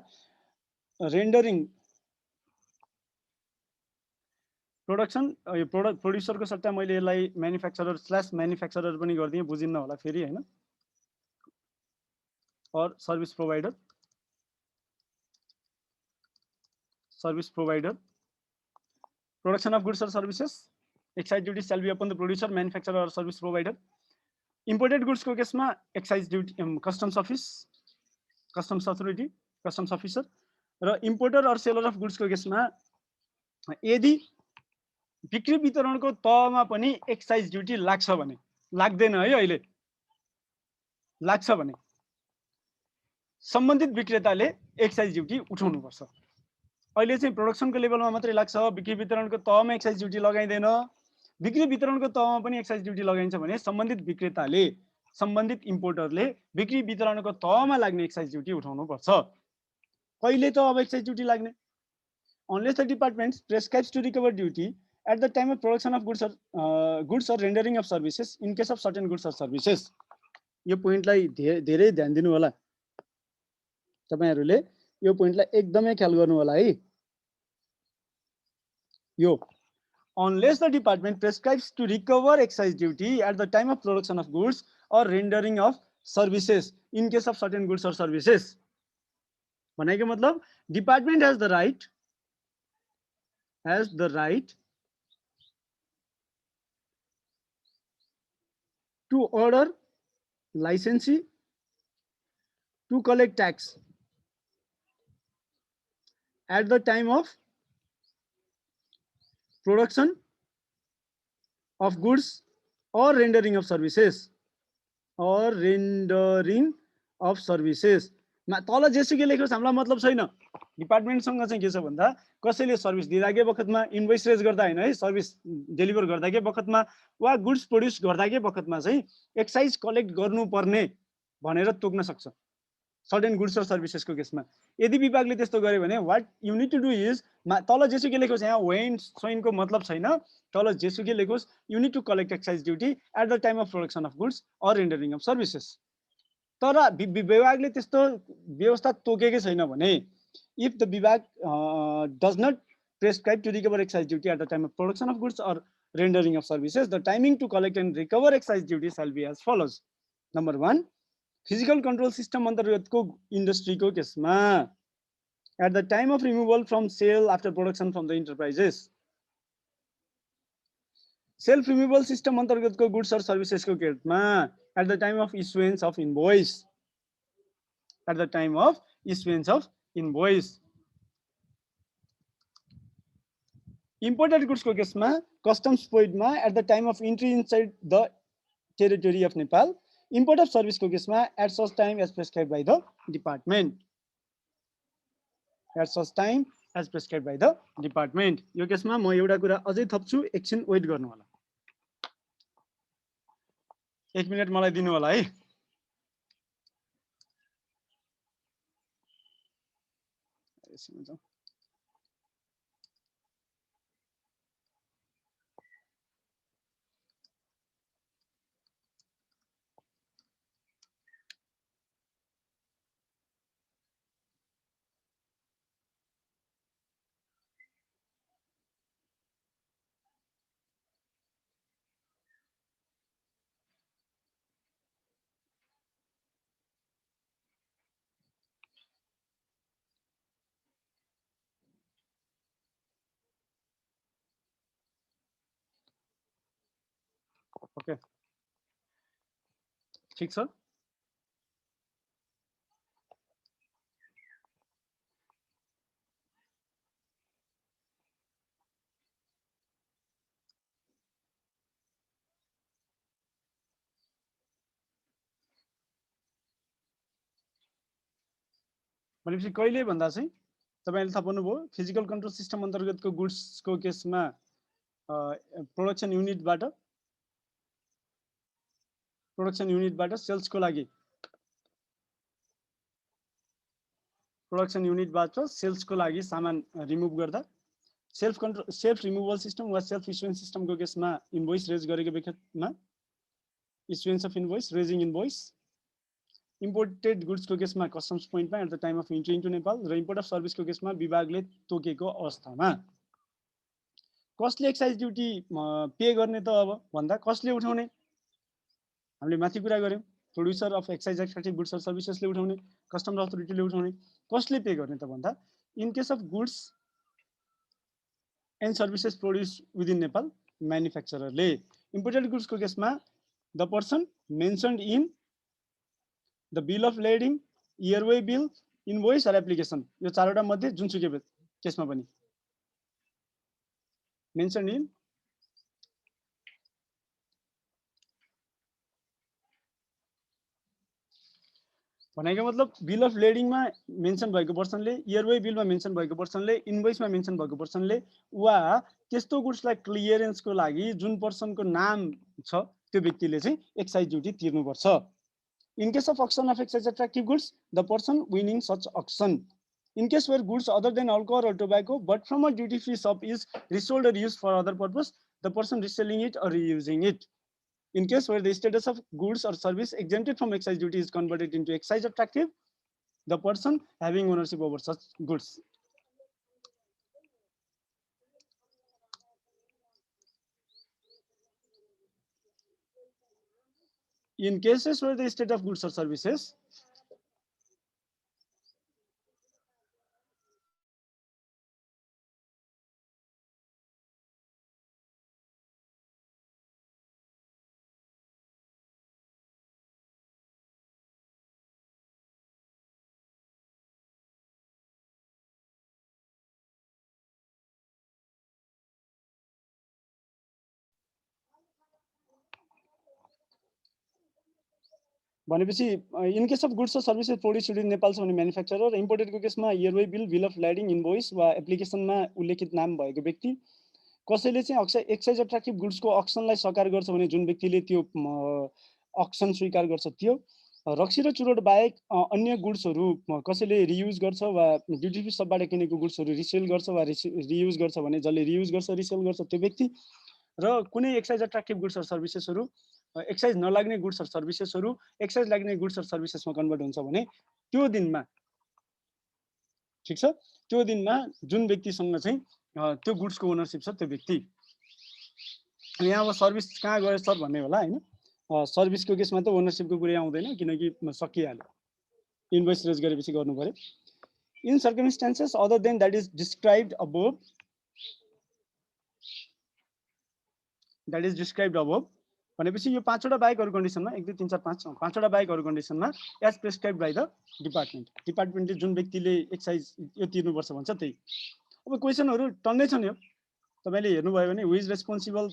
रेन्डरिङ प्रोडक्सन यो प्रोड्युसरको सट्टा मैले यसलाई म्यानुफ्याक्चरर पनि गर्दिएँ, बुझिन्न होला फेरि हैन, or service provider production of goods or services excise duty shall be upon the producer manufacturer or service provider imported गुड्सको केसमा excise duty customs office customs authority customs officer र इम्पोर्टर अर सेलर अफ गुड्सको केसमा यदि बिक्री वितरणको तहमा पनि एक्साइज ड्युटी लाग्छ भने लाग्दैन है अहिले लाग्छ भने सम्बन्धित विक्रेताले एक्साइज ड्युटी उठाउनुपर्छ अहिले चाहिँ प्रोडक्सनको लेभलमा मात्रै लाग्छ बिक्री वितरणको तहमा एक्साइज ड्युटी लगाइदैन बिक्री वितरणको तहमा पनि एक्साइज ड्युटी लगाइन्छ भने सम्बन्धित विक्रेताले सम्बन्धित इम्पोर्टरले बिक्री वितरणको तहमा लाग्ने एक्साइज ड्युटी उठाउनुपर्छ कहिले त अब एक्साइज ड्युटी लाग्ने unless the department prescribes to recover duty at the time of production of goods or rendering of services in case of certain goods or services यो पोइन्टलाई धेरै ध्यान दिनु होला तपाईहरुले यो पोइन्टलाई एकदमै ख्याल गर्नु होला है यो unless the department prescribes to recover excise duty at the time of production of goods or rendering of services in case of certain goods or services भनेको मतलब department has the right to order licensee to collect tax at the time of production of goods or rendering of services तल जेसुकै लेखोस् हामीलाई मतलब छैन डिपार्टमेन्टसँग चाहिँ के छ भन्दा कसैले सर्भिस दिँदाकै बखतमा इन्भोइस रेज गर्दा हैन है सर्भिस डेलिभर गर्दाकै बखतमा वा गुड्स प्रोड्युस गर्दाकै बखतमा चाहिँ एक्साइज कलेक्ट गर्नुपर्ने भनेर तोक्न सक्छ सर्टेन गुड्स र सर्भिसेसको केसमा यदि विभागले त्यस्तो गर्यो भने what you need to do is तल जेसुकै लेखोस् यहाँ वेन सोइनको मतलब छैन तल जेसुकै लेखोस् you need to collect excise duty at the time of production of goods or rendering of services तर विभागले त्यस्तो व्यवस्था तोकेकै छैन भने if the Vibhag does not prescribe to recover excise duty at the time of production of goods or rendering of services, the timing to collect and recover excise duty shall be as follows. Number 1, physical control system अन्तर्गतको इन्डस्ट्रीको केसमा at the time of removal from sale after production from the enterprises. Self removal system अन्तर्गतको goods or services को केसमा at the time of issuance of invoice. At the time of issuance of invoice. Imported goods को केसमा customs point मा at the time of entry inside the territory of Nepal. Import of service को केसमा at such time as prescribed by the department. At such time as prescribed by the department. यो केसमा म एउटा कुरा अझै थप्छु एकछिन वेट गर्नु होला 1 मिनेट मलाई दिनु होला है ओके ठीक छ भनेपछि कहिले भन्दा चाहिँ तपाईले थाहा पाउनुभयो फिजिकल कन्ट्रोल सिस्टम अन्तर्गतको गुड्सको केसमा प्रोडक्सन युनिटबाट सेल्सको लागि सामान रिमुभ गर्दा सेल्फ रिमुभल सिस्टम वा सेल्फ इस्युएन्स सिस्टमको केसमा इन्भोइस रेज गरेको बेखतमा issuance of invoice raising invoice imported goods को केसमा कस्टम्स पोइन्ट मा at the time of entry into Nepal र इम्पोर्ट अफ सर्भिस को केसमा विभागले तोकेको अवस्थामा कसले एक्साइज ड्युटी पे गर्ने त अब भन्दा कसले उठाउने हामीले माथि कुरा गर्यौं producer of excise extractive goods or सर्भिसेसले उठाउने कस्टम्स अथोरिटीले उठाउने कसले पे गर्ने त भन्दा in case of goods and services produce within Nepal म्यानुफ्याक्चररले। इम्पोर्टेड गुड्सको केसमा the person mentioned in the bill of lading, airway bill, invoice र एप्लिकेसन, यो चारवटा मध्ये जुनसुकै केसमा पनि मेन्सन्ड इन भनेको मतलब बिल अफ लेडिङमा मेन्सन भएको पर्सनले, इयरवे बिलमा मेन्सन भएको पर्सनले, इनभोइसमा मेन्सन भएको पर्सनले वा त्यस्तो गुड्सलाई क्लियरेन्सको लागि जुन पर्सनको नाम छ त्यो व्यक्तिले चाहिँ एक्साइज ड्युटी तिर्नुपर्छ। In case of auction of excise attractive goods, the person winning such auction. In case where goods other than alcohol or tobacco but from a duty-free shop is resold or used for other purpose, the person reselling it or reusing it. In case where the status of goods or service exempted from excise duty is converted into excise attractive, the person having ownership over such goods. In cases where the state of goods or services भनेपछि इन केस अफ गुड्स और सर्भिसेस प्रोड्युस्ड इन नेपाल छ भने म्यानुफ्याक्चरर, इम्पोर्टेडको केसमा इयरवे बिल, बिल अफ ल्याडिङ, इनभोइस वा एप्लिकेसनमा उल्लेखित नाम भएको व्यक्ति। कसैले चाहिँ एक्साइज अट्र्याक्टिभ गुड्सको अक्सनलाई सकार गर्छ भने जुन व्यक्तिले त्यो अक्सन स्वीकार गर्छ त्यो। रक्सी र चुरोट बाहेक अन्य गुड्सहरू कसैले रियुज गर्छ वा ड्युटी फ्री सबबाट किनेको गुड्सहरू रिसेल गर्छ वा रियुज गर्छ भने जसले रियुज गर्छ रिसेल गर्छ त्यो व्यक्ति। र कुनै एक्साइज अट्र्याक्टिभ गुड्स र सर्भिसेसहरू एक्साइज नलाग्ने गुड्स र सर्भिसेसहरू एक्साइज लाग्ने गुड्स र सर्भिसेसमा कन्भर्ट हुन्छ भने त्यो दिनमा, ठिक छ, त्यो दिनमा जुन व्यक्तिसँग चाहिँ त्यो गुड्सको ओनरसिप छ त्यो व्यक्ति। यहाँ अब सर्भिस कहाँ गयो सर भन्ने होला हैन, सर्भिसको केसमा त ओनरसिपको कुरै आउँदैन किनकि सकिहाल्यो, इन्भोइस रेज गरेपछि गर्नु पर्यो। In circumstances other than that is described above, that is described above भनेपछि यो पाँचवटा बाहेक अरु कन्डिसनमा 1 2 3 4 5 पाँचवटा बाहेक अरु कन्डिसनमा एज प्रेस्क्राइब्ड बाइ द डिपार्टमेन्टले जुन व्यक्तिले एक्साइज यो तिर्नुपर्छ भन्छ त्यही। अब क्वेशनहरु टन्नै छन्। यो तपाईले हेर्नुभयो भने who is responsible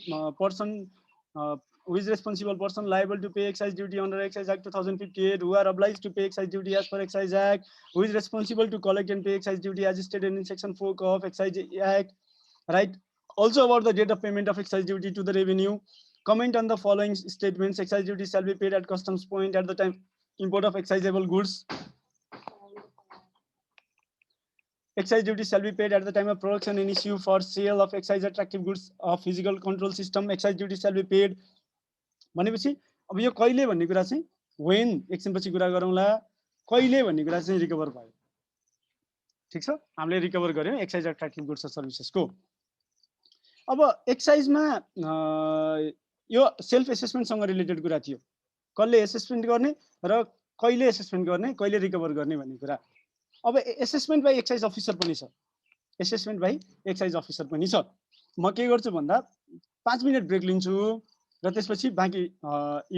person liable to pay excise duty under excise act 2058, who are obliged to pay excise duty as per excise act, who is responsible to collect and pay excise duty as stated in section 4 of excise act, right? Also about the date of payment of excise duty to the revenue. Comment on the following statements. Excise duty shall be paid at customs point at the time import of excisable goods. Excise duty shall be paid at the time of production and issue for sale of excise attractive goods of physical control system. Excise duty shall be paid. भनेपछि अब यो कहिले भन्ने कुरा चाहिँ when एकछिनपछि कुरा गरौँला, कहिले भन्ने कुरा चाहिँ रिकभर भयो। ठीक छ, हामीले रिकभर गर्यौं एक्साइज अट्र्याक्टिभ गुड्स र सर्भिसेसको। अब एक्साइजमा यो सेल्फ एसेसमेन्टसँग रिलेटेड कुरा थियो, कसले एसेसमेन्ट गर्ने र कहिले एसेसमेन्ट गर्ने, कहिले रिकभर गर्ने भन्ने कुरा। अब एसेसमेन्ट बाइ एक्साइज अफिसर पनि छ, एसेसमेन्ट बाइ एक्साइज अफिसर पनि छ। म के गर्छु भन्दा 5 मिनेट ब्रेक लिन्छु र त्यसपछि बाँकी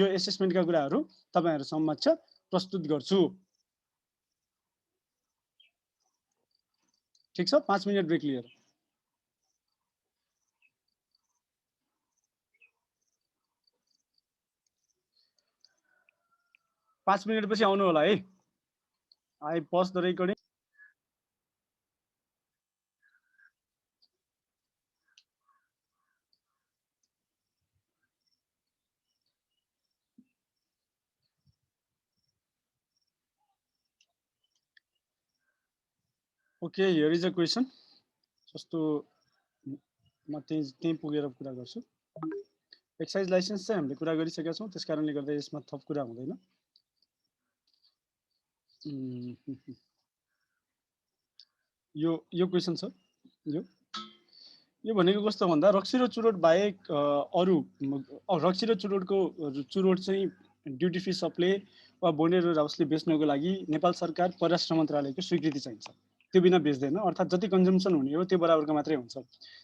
यो एसेसमेन्टका कुराहरू तपाईहरु समक्ष प्रस्तुत गर्छु। ठीक छ, 5 मिनेट ब्रेक लिएर। पाँच मिनट पछि आउनु होला है। I pause the recording. Okay, here is a question. जस्तो म त्यही पुगेर कुरा गर्छु। एक्साइज लाइसेन्स चाहिँ हामीले कुरा गरिसकेका छौं, त्यसकारणले गर्दा यसमा थप कुरा हुँदैन। यो क्वेसन छ। यो भनेको कस्तो भन्दा रक्सी र चुरोट बाहेक अरु रक्सी र चुरोट चाहिँ ड्युटी फ्री सपले वा बोनेरो हाउसले बेच्नको लागि नेपाल सरकार परराष्ट्र मन्त्रालयको स्वीकृति चाहिन्छ। त्यो बिना बेच्दैन, अर्थात् जति कन्जम्सन हुने हो त्यो बराबरको मात्रै हुन्छ।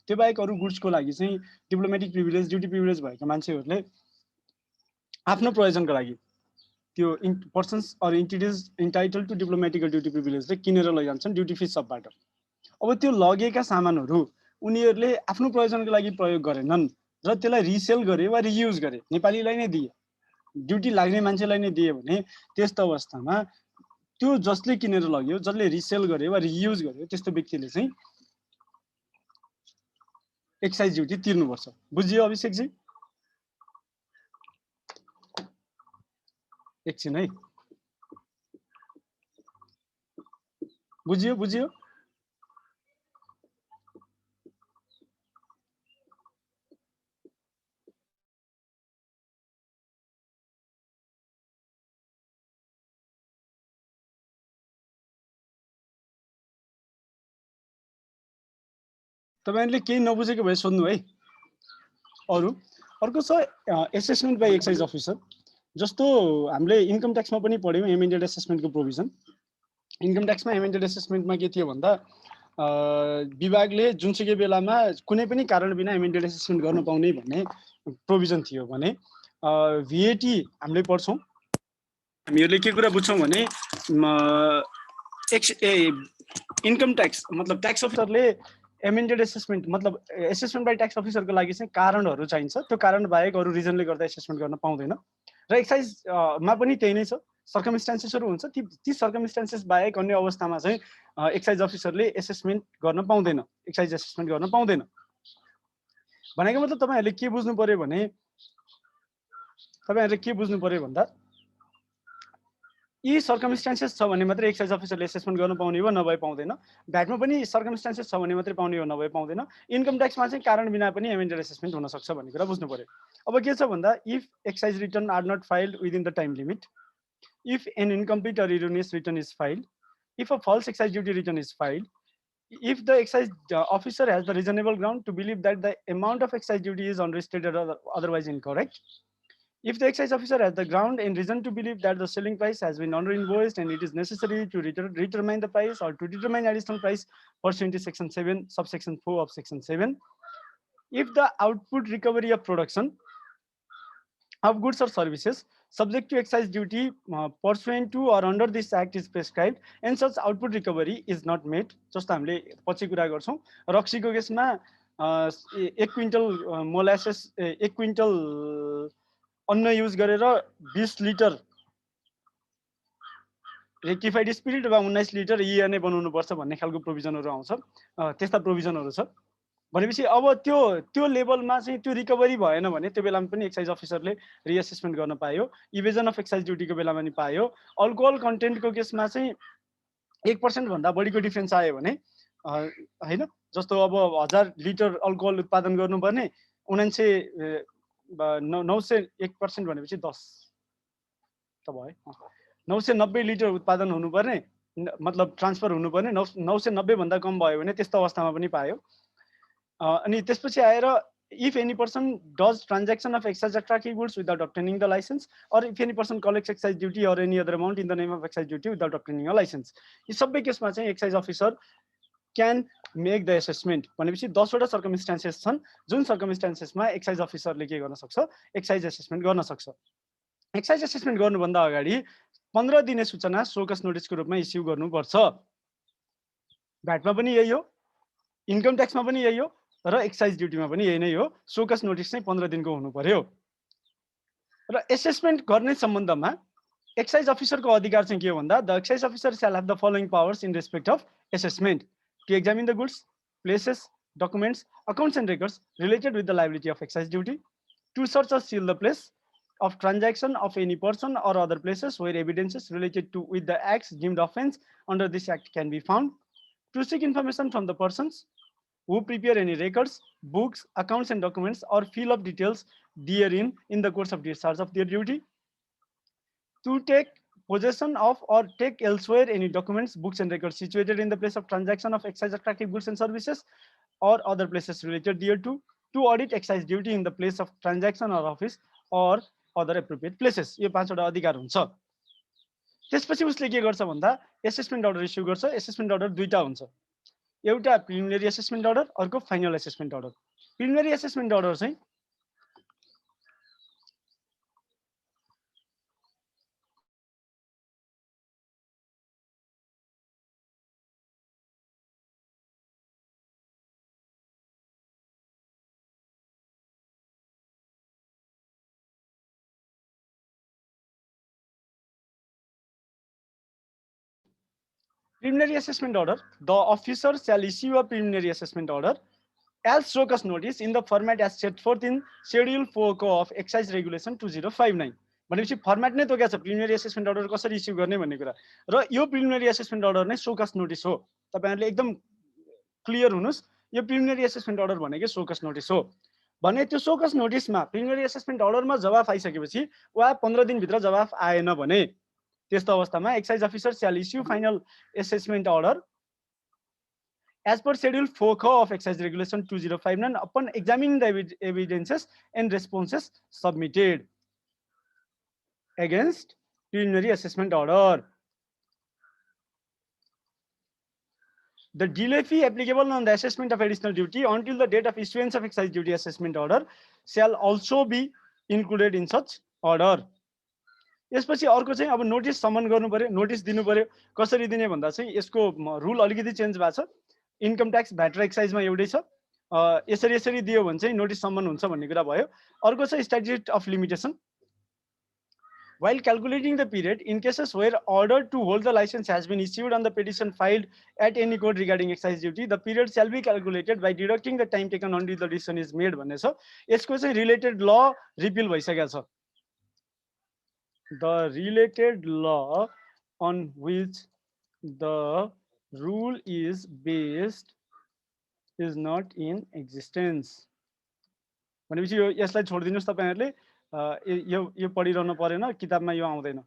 त्यो बाहेक अरू गुड्सको लागि चाहिँ डिप्लोमेटिक प्रिभिलेज, ड्युटी प्रिभिलेज भएका मान्छेहरूले आफ्नो प्रयोजनको लागि त्यो persons or entities entitled to diplomatic duty प्रिभिलेजले किनेर लैजान्छन् ड्युटी फ्री सबबाट। अब त्यो लगेका सामानहरू उनीहरूले आफ्नो प्रयोजनको लागि प्रयोग गरेनन् र त्यसलाई रिसेल गरे वा रियुज गरे, नेपालीलाई नै दिए, ड्युटी लाग्ने मान्छेलाई नै दिए भने त्यस्तो अवस्थामा त्यो जसले किनेर लग्यो, जसले रिसेल गरे वा रियुज गर्यो, त्यस्तो व्यक्तिले चाहिँ एक्साइज ड्युटी तिर्नुपर्छ। बुझियो अभिषेकजी? एकछिन है, बुझियो बुझियो? तपाईहरुले केही नबुझेको भए सोध्नु है। अर्को छ एसेसमेन्ट बाइ एक्साइज अफिसर। जस्तो हामीले इन्कम ट्याक्समा पनि पढ्यौँ एमेन्डेड एसेसमेन्टको प्रोभिजन। इन्कम ट्याक्समा एमेन्डेड एसेसमेन्टमा के थियो भन्दा विभागले जुनसुकै बेलामा कुनै पनि कारण बिना एमेन्डेड एसेसमेन्ट गर्न पाउने भन्ने प्रोभिजन थियो भने भिएटी हामीले पढ्छौँ। हामीहरूले के कुरा बुझ्छौँ भने इन्कम ट्याक्स मतलब ट्याक्स अफिसरले एमेन्डेड एसेसमेन्ट मतलब एसेसमेन्ट बाइ ट्याक्स अफिसरको लागि चाहिँ कारणहरू चाहिन्छ। त्यो कारण बाहेक अरू रिजनले गर्दा एसेसमेन्ट गर्न पाउँदैन। र एक्साइजमा पनि त्यही नै छ, सर्कमस्टान्सेसहरू हुन्छ। ती सर्कमस्टान्सेस बाहेक अन्य अवस्थामा चाहिँ एक्साइज अफिसरले एसेसमेन्ट गर्न पाउँदैन, एक्साइज एसेसमेन्ट गर्न पाउँदैन। भनेको मतलब तपाईहरुले के बुझ्नु पर्यो भने भन्दा यी सर्कमस्टान्सेस छ भने मात्रै एक्साइज अफिसरले एसेसमेन्ट गर्न पाउने हो, नभए पाउँदैन। भ्याटमा पनि सर्कमस्टान्सेस छ भने मात्रै पाउने हो, नभए पाउँदैन। इन्कम ट्याक्समा चाहिँ कारण बिना पनि एमेन्डेड एसेसमेन्ट हुन सक्छ भन्ने कुरा बुझ्नु पर्यो। अब के छ भन्दा if excise return are not filed within the time limit, if an incomplete or erroneous return is filed, if a false excise duty return is filed, if the excise officer has the reasonable ground to believe that the amount of excise duty is unrestated or otherwise incorrect, if the excise officer has the ground and reason to believe that the selling price has been under-invoiced and it is necessary to determine the price or to determine additional price pursuant to section 7, subsection 4 of section 7, if the output recovery of production of goods or services subject to excise duty pursuant to or under this act is prescribed and such output recovery is not made, जस्तो हामीले पछि कुरा गर्छौं। रक्सीको केसमा 1 क्विन्टल मोलासेस 1 क्विन्टल अन्न युज गरेर 20 लिटर रेक्टिफाइड स्पिरिट वा 19 लिटर इएनए बनाउनु पर्छ भन्ने खालको प्रोभिजनहरु आउँछ। त्यस्ता प्रोभिजनहरु छ भनेपछि अब त्यो लेभलमा चाहिँ त्यो रिकभरी भएन भने त्यो बेलामा पनि एक्साइज अफिसरले रिएसेसमेन्ट गर्न पायो। इभेजन अफ एक्साइज ड्युटीको बेलामा पनि पायो। अल्कोहल कन्टेन्टको केसमा चाहिँ 1% भन्दा बढीको डिफरेन्स आयो भने हैन, जस्तो अब 1000 लिटर अल्कोहल उत्पादन गर्नुपर्ने 900 1% भनेपछि 10 त भयो। 990 लिटर उत्पादन हुनुपर्ने मतलब ट्रान्सफर हुनुपर्ने 990 भन्दा कम भयो भने त्यस्तो अवस्थामा पनि पायो। अनि त्यसपछि आएर if any person does transaction of excise attractive goods without obtaining the license, or if any person collects excise duty or any other amount in the name of excise duty without obtaining a license, यी सबै केसमा चाहिँ excise officer can make the assessment भनेपछि 10 वटा सर्कमस्टान्सेस छन् जुन सर्कमस्टान्सेसमा एक्साइज अफिसरले के गर्न सक्छ, एक्साइज एसेसमेन्ट गर्न सक्छ। एक्साइज एसेसमेन्ट गर्नुभन्दा अगाडि 15 दिने सूचना सोकस नोटिसको रूपमा इस्यु गर्नुपर्छ। भ्याटमा पनि यही हो, इन्कम ट्याक्समा पनि यही हो र एक्साइज ड्युटीमा पनि यही नै हो। सोकस नोटिस चाहिँ 15 दिनको हुनु पर्यो। र एसेसमेन्ट गर्ने सम्बन्धमा एक्साइज अफिसरको अधिकार चाहिँ के हो भन्दा the excise officer shall have the following powers in respect of assessment: to examine the goods, places, documents, accounts and records related with the liability of excise duty, to search or seal the place of transaction of any person or other places where evidences related to with the acts deemed offense under this act can be found, to seek information from the persons who prepare any records, books, accounts and documents or fill up details therein in the course of discharge of their duty, to take possession of or take elsewhere any documents, books and records situated in the place of transaction of excise attractive goods and services or other places related thereto, to audit excise duty in the place of transaction or office or other appropriate places। यो 5 वटा अधिकार हुन्छ। त्यसपछि उसले के गर्छ भन्दा एसेसमेन्ट अर्डर इस्यु गर्छ। एसेसमेन्ट अर्डर दुईटा हुन्छ, एउटा प्रिलिमिनरी एसेसमेन्ट अर्डर, अर्को final assessment order. Preliminary assessment order चाहिँ preliminary assessment order, the officer shall issue a preliminary assessment order as show cause notice in the format as set forth in Schedule 4 of Excise Regulation 2059. भनेपछि फर्मेट नै तोकेको छ प्रिलिमिनरी एसेसमेन्ट अर्डर कसरी इस्यु गर्ने भन्ने कुरा, र यो प्रिलिमिनरी एसेसमेन्ट अर्डर नै शो कस्ट नोटिस हो। तपाईहरुले एकदम क्लियर हुनुस्, यो प्रिलिमिनरी एसेसमेन्ट अर्डर भनेको शो कस्ट नोटिस हो भने त्यो शो कस्ट नोटिसमा प्रिलिमिनरी एसेसमेन्ट अर्डरमा जवाफ आइसकेपछि वा 15 दिनभित्र जवाफ आएन भने त्यस्तो अवस्थामा excise officer shall issue final assessment order as per Schedule 4 of Excise Regulation 2059 upon examining the evidences and responses submitted against preliminary assessment order. The delay fee applicable on the assessment of additional duty until the date of issuance of excise duty assessment order shall also be included in such order. यसपछि अर्को चाहिँ अब नोटिस समन गर्नु पर्यो, नोटिस दिनु पर्यो। कसरी दिने भन्दा चाहिँ यसको रुल अलिकति चेन्ज भएको छ। इन्कम ट्याक्स भ्याट र एक्साइजमा एउटै छ, यसरी यसरी दियो भने चाहिँ नोटिस समन हुन्छ भन्ने कुरा भयो। अर्को छ statute of limitation. While calculating the period, in cases where order to hold the license has been issued on the petition filed at any court regarding excise duty, the period shall be calculated by deducting the time taken until the decision is made भन्ने छ। यसको चाहिँ रिलेटेड ल रिपिल भइसकेको छ। The related law on which the rule is based is not in existence. भनेपछि यो यसलाई छोडिदिनुस् तपाईहरुले, यो पढिरहनु परेन, किताबमा यो आउँदैन।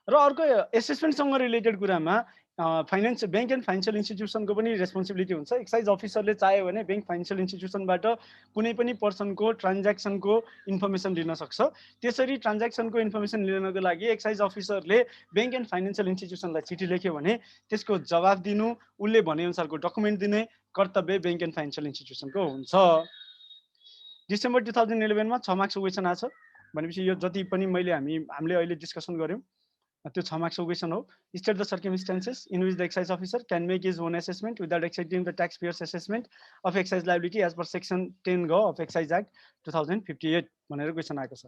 र अर्को एसेसमेन्टसँग रिलेटेड कुरामा फाइनान्स बैंक एन्ड फाइनान्शियल इन्स्टिट्युसनको पनि रेस्पोन्सिबिलिटी हुन्छ। एक्साइज अफिसरले चाह्यो भने बैंक फाइनान्शियल इन्स्टिट्युसनबाट कुनै पनि पर्सनको ट्रान्ज्याक्सनको इन्फर्मेसन लिन सक्छ। त्यसरी ट्रान्ज्याक्सनको इन्फर्मेसन लिनको लागि एक्साइज अफिसरले बैंक एन्ड फाइनान्शियल इन्स्टिट्युसनलाई चिठी लेख्यो भने त्यसको जवाफ दिनु, उनले भनेअनुसारको डकुमेन्ट दिने कर्तव्य बैंक एन्ड फाइनान्शियल इन्स्टिट्युसनको हुन्छ। डिसेम्बर 2011 मा 6 मार्क्सको क्वेसन आछ। भनेपछि यो जति पनि हामीले अहिले डिस्कसन गर्यौं त्यो 6 मार्क्सको क्वेसन हो। State the circumstances in which the excise officer can make his own assessment without accepting the tax payer's assessment of excise liability as per section 10 ग अफ एक्साइज एक्ट 2058 भनेर क्वेसन आएको छ।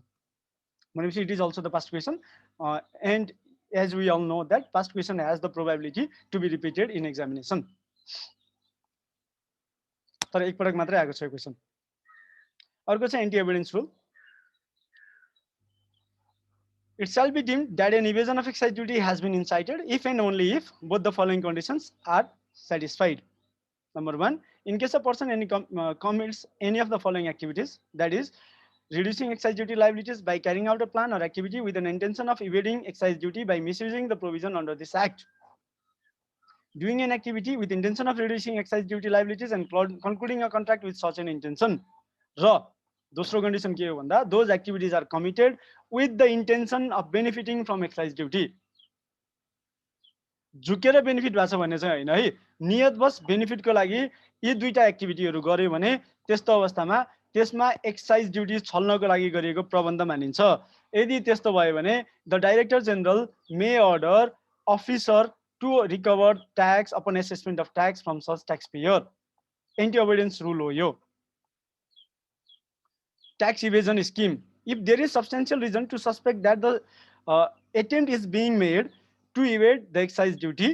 भनेपछि it is also the past question and as we all know that past question has the probability to be repeated in examination. तर एक पटक मात्रै आएको छ यो क्वेसन। अर्को चाहिँ anti evidence rule. It shall be deemed that an evasion of excise duty has been incited if and only if both the following conditions are satisfied. Number 1, in case a person commits any of the following activities, that is, reducing excise duty liabilities by carrying out a plan or activity with an intention of evading excise duty by misusing the provision under this act, doing an activity with intention of reducing excise duty liabilities and concluding a contract with such an intention. दोस्रो कन्डिसन के हो भन्दा those activities are committed with the intention of benefiting from excise duty. झुकेर बेनिफिट भएको छ भन्ने चाहिँ हैन है, नियतवश बेनिफिटको लागि यी दुईटा एक्टिभिटीहरु गर्यो भने त्यस्तो अवस्थामा त्यसमा एक्साइज ड्युटी छल्नको लागि गरिएको प्रबन्ध मानिन्छ। यदि त्यस्तो भयो भने the director general may order officer to recover tax upon assessment of tax from such tax payer. Anti avoidance rule हो यो। Tax evasion scheme. If there is substantial reason to suspect that the attempt is being made to evade the excise duty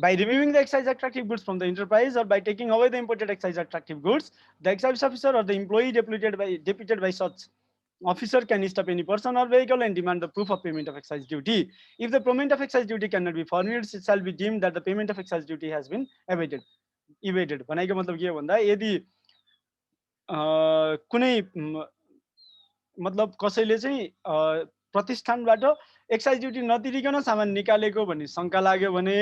by removing the excise attractive goods from the enterprise or by taking away the imported excise attractive goods, the excise officer or the employee deputed by such officer can stop any person or vehicle and demand the proof of payment of excise duty. If the payment of excise duty cannot be furnished, it shall be deemed that the payment of excise duty has been evaded. भनेको मतलब के हो भन्दा यदि कुनै मतलब कसैले चाहिँ प्रतिष्ठानबाट एक्साइज ड्युटी नतिरिकन सामान निकालेको भन्ने शंका लाग्यो भने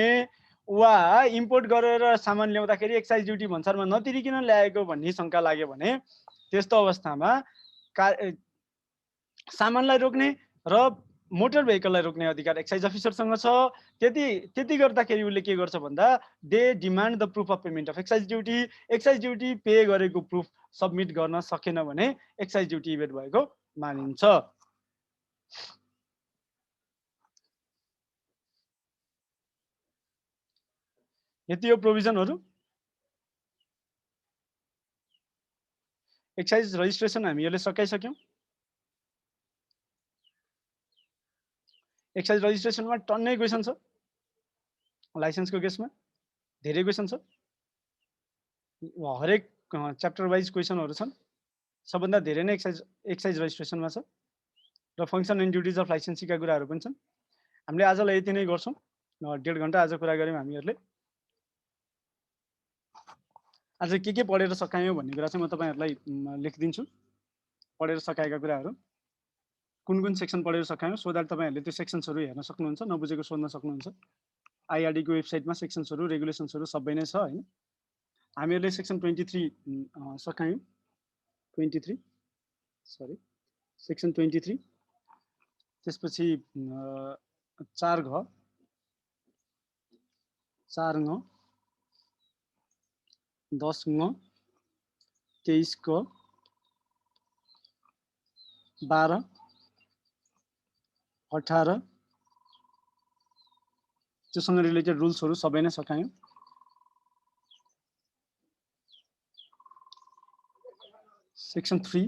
वा इम्पोर्ट गरेर सामान ल्याउँदाखेरि एक्साइज ड्युटी भन्सारमा नतिरिकन ल्याएको भन्ने शंका लाग्यो भने त्यस्तो अवस्थामा सामानलाई रोक्ने र मोटर भेहिकललाई रोक्ने अधिकार एक्साइज अफिसरसँग छ। त्यति गर्दाखेरि उसले के गर्छ भन्दा they demand the proof of payment of excise duty. Excise duty pay गरेको प्रुफ सबमिट गर्न सकेन भने एक्साइज ड्युटी इभेट भएको मानिन्छ। यति हो प्रोभिजनहरू। एक्साइज रजिस्ट्रेसन हामीहरूले सकाइसक्यौँ। एक्साइज रजिस्ट्रेसनमा टन्नै क्वेसन छ, लाइसेन्सको केसमा धेरै क्वेसन छ, हरेक च्याप्टर वाइज क्वेसनहरू छन्। सबभन्दा धेरै नै एक्साइज रजिस्ट्रेसनमा छ र फङ्सन एन्ड ड्युटिज अफ लाइसेन्सीका कुराहरू पनि छन्। हामीले आजलाई यति नै गर्छौँ। 1.5 घन्टा आज कुरा गऱ्यौँ हामीहरूले। आज के पढेर सकायौँ भन्ने कुरा चाहिँ म तपाईँहरूलाई लेखिदिन्छु, पढेर सकाएका कुराहरू कुन कुन सेक्सन पढेर सकायौँ, सो द्याट तपाईँहरूले त्यो सेक्सन्सहरू हेर्न सक्नुहुन्छ, नबुझेको सोध्न सक्नुहुन्छ। आइआरडीको वेबसाइटमा सेक्सन्सहरू रेगुलेसन्सहरू सबै नै छ हैन। हामीहरूले सेक्सन 23 सकायौँ। 23 सरी सेक्सन 23, त्यसपछि 4 घ 4 ङ 10 ङ 23 क 12 18 त्योसँग रिलेटेड रुल्सहरू सबै नै सकायौँ। सेक्सन 3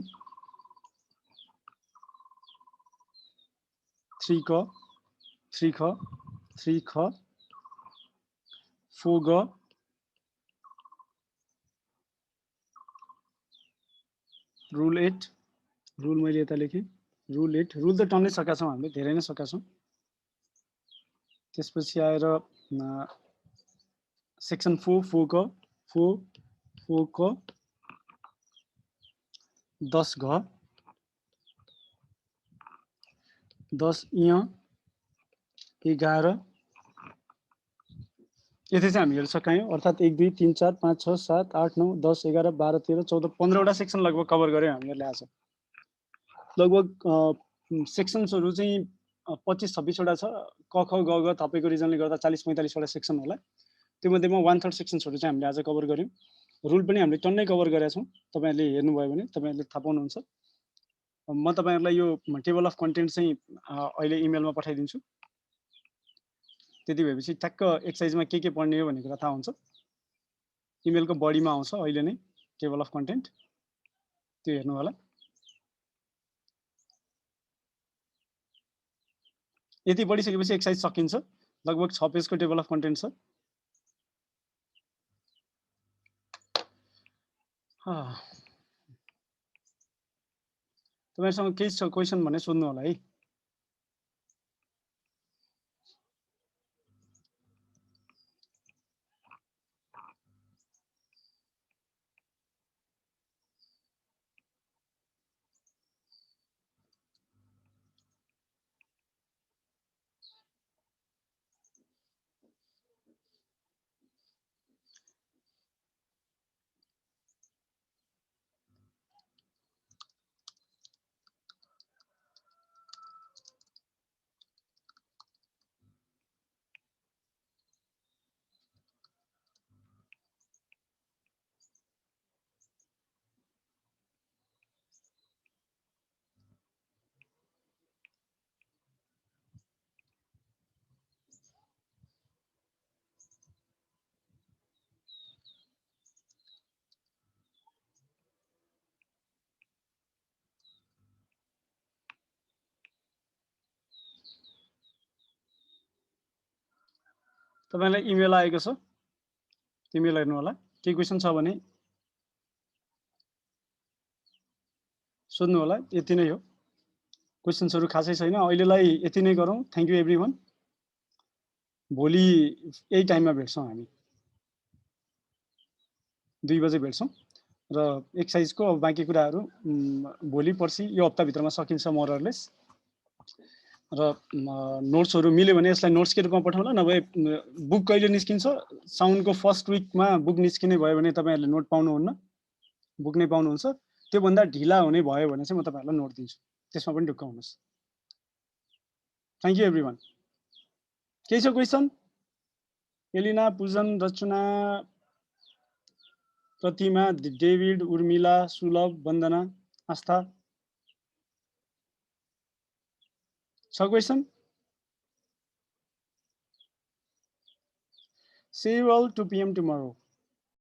3 क 3 ख 3 ख 4 ग रुल 8 रुल मैले यता लेखेँ रुल 8 रुल त टन्नै सका छौँ हामीले, धेरै नै सका छौँ। त्यसपछि आएर सेक्सन 4 4 क 4 क 10 घ 10 इ 11 यति चाहिँ हामीहरू सकायौँ। अर्थात् 1 2 3 4 5 6 7 8 9 10 11 12 13 14 15वटा सेक्सन लगभग कभर गऱ्यौँ हामीहरूले आज। लगभग सेक्सन्सहरू चाहिँ 25-26वटा छ। क ख ग घ थपेको रिजनले गर्दा 40-45वटा सेक्सन होला। त्यो मध्येमा 1/3 सेक्सन्सहरू चाहिँ हामीले आज कभर गऱ्यौँ। रुल पनि हामीले टन्नै कभर गरेका छौँ। तपाईँहरूले हेर्नुभयो भने तपाईँहरूले थाहा पाउनुहुन्छ। म तपाईँहरूलाई यो टेबल अफ कन्टेन्ट चाहिँ अहिले इमेलमा पठाइदिन्छु। त्यति भएपछि ठ्याक्क एक्सर्साइजमा के पढ्ने हो भन्ने कुरा थाहा हुन्छ। इमेलको बडीमा आउँछ अहिले नै टेबल अफ कन्टेन्ट, त्यो हेर्नु होला। यति पढिसकेपछि एक्सर्साइज सकिन्छ। लगभग 6 पेजको टेबल अफ कन्टेन्ट छ। तपाईहरुसँग केही छ क्वेशन भने सोध्नु होला है। तपाईलाई इमेल आएको छ, इमेल हेर्नु होला। के क्वेशन छ भने सोध्नु होला। यति नै हो, क्वेशन्सहरु खासै छैन। अहिलेलाई यति नै गरौँ। Thank you everyone. भोलि यही टाइममा भेट्छौँ हामी, 2 बजे भेट्छौँ र एक्सर्साइजको अब बाँकी कुराहरू भोलि पर्सि यो हप्ताभित्रमा सकिन्छ मोरलेस। र नोट्सहरु मिल्यो भने यसलाई नोट्सकै रूपमा पठाउँला, नभए बुक कहिले निस्किन्छ साउनको फर्स्ट विकमा बुक निस्किने भयो भने तपाईहरुले नोट पाउनुहुन्न, बुक नै पाउनुहुन्छ। त्यो भन्दा ढिला हुने भयो भने चाहिँ म तपाईहरुलाई नोट दिन्छु। त्यसमा पनि ढुक्क हुनुहोस्। Thank you everyone. केही छ क्वेसन? एलिना, पूजन, रचना, प्रतिमा, डेभिड, उर्मिला, सुलभ, वन्दना, आस्था, छ question? See you all 2 p.m. tomorrow.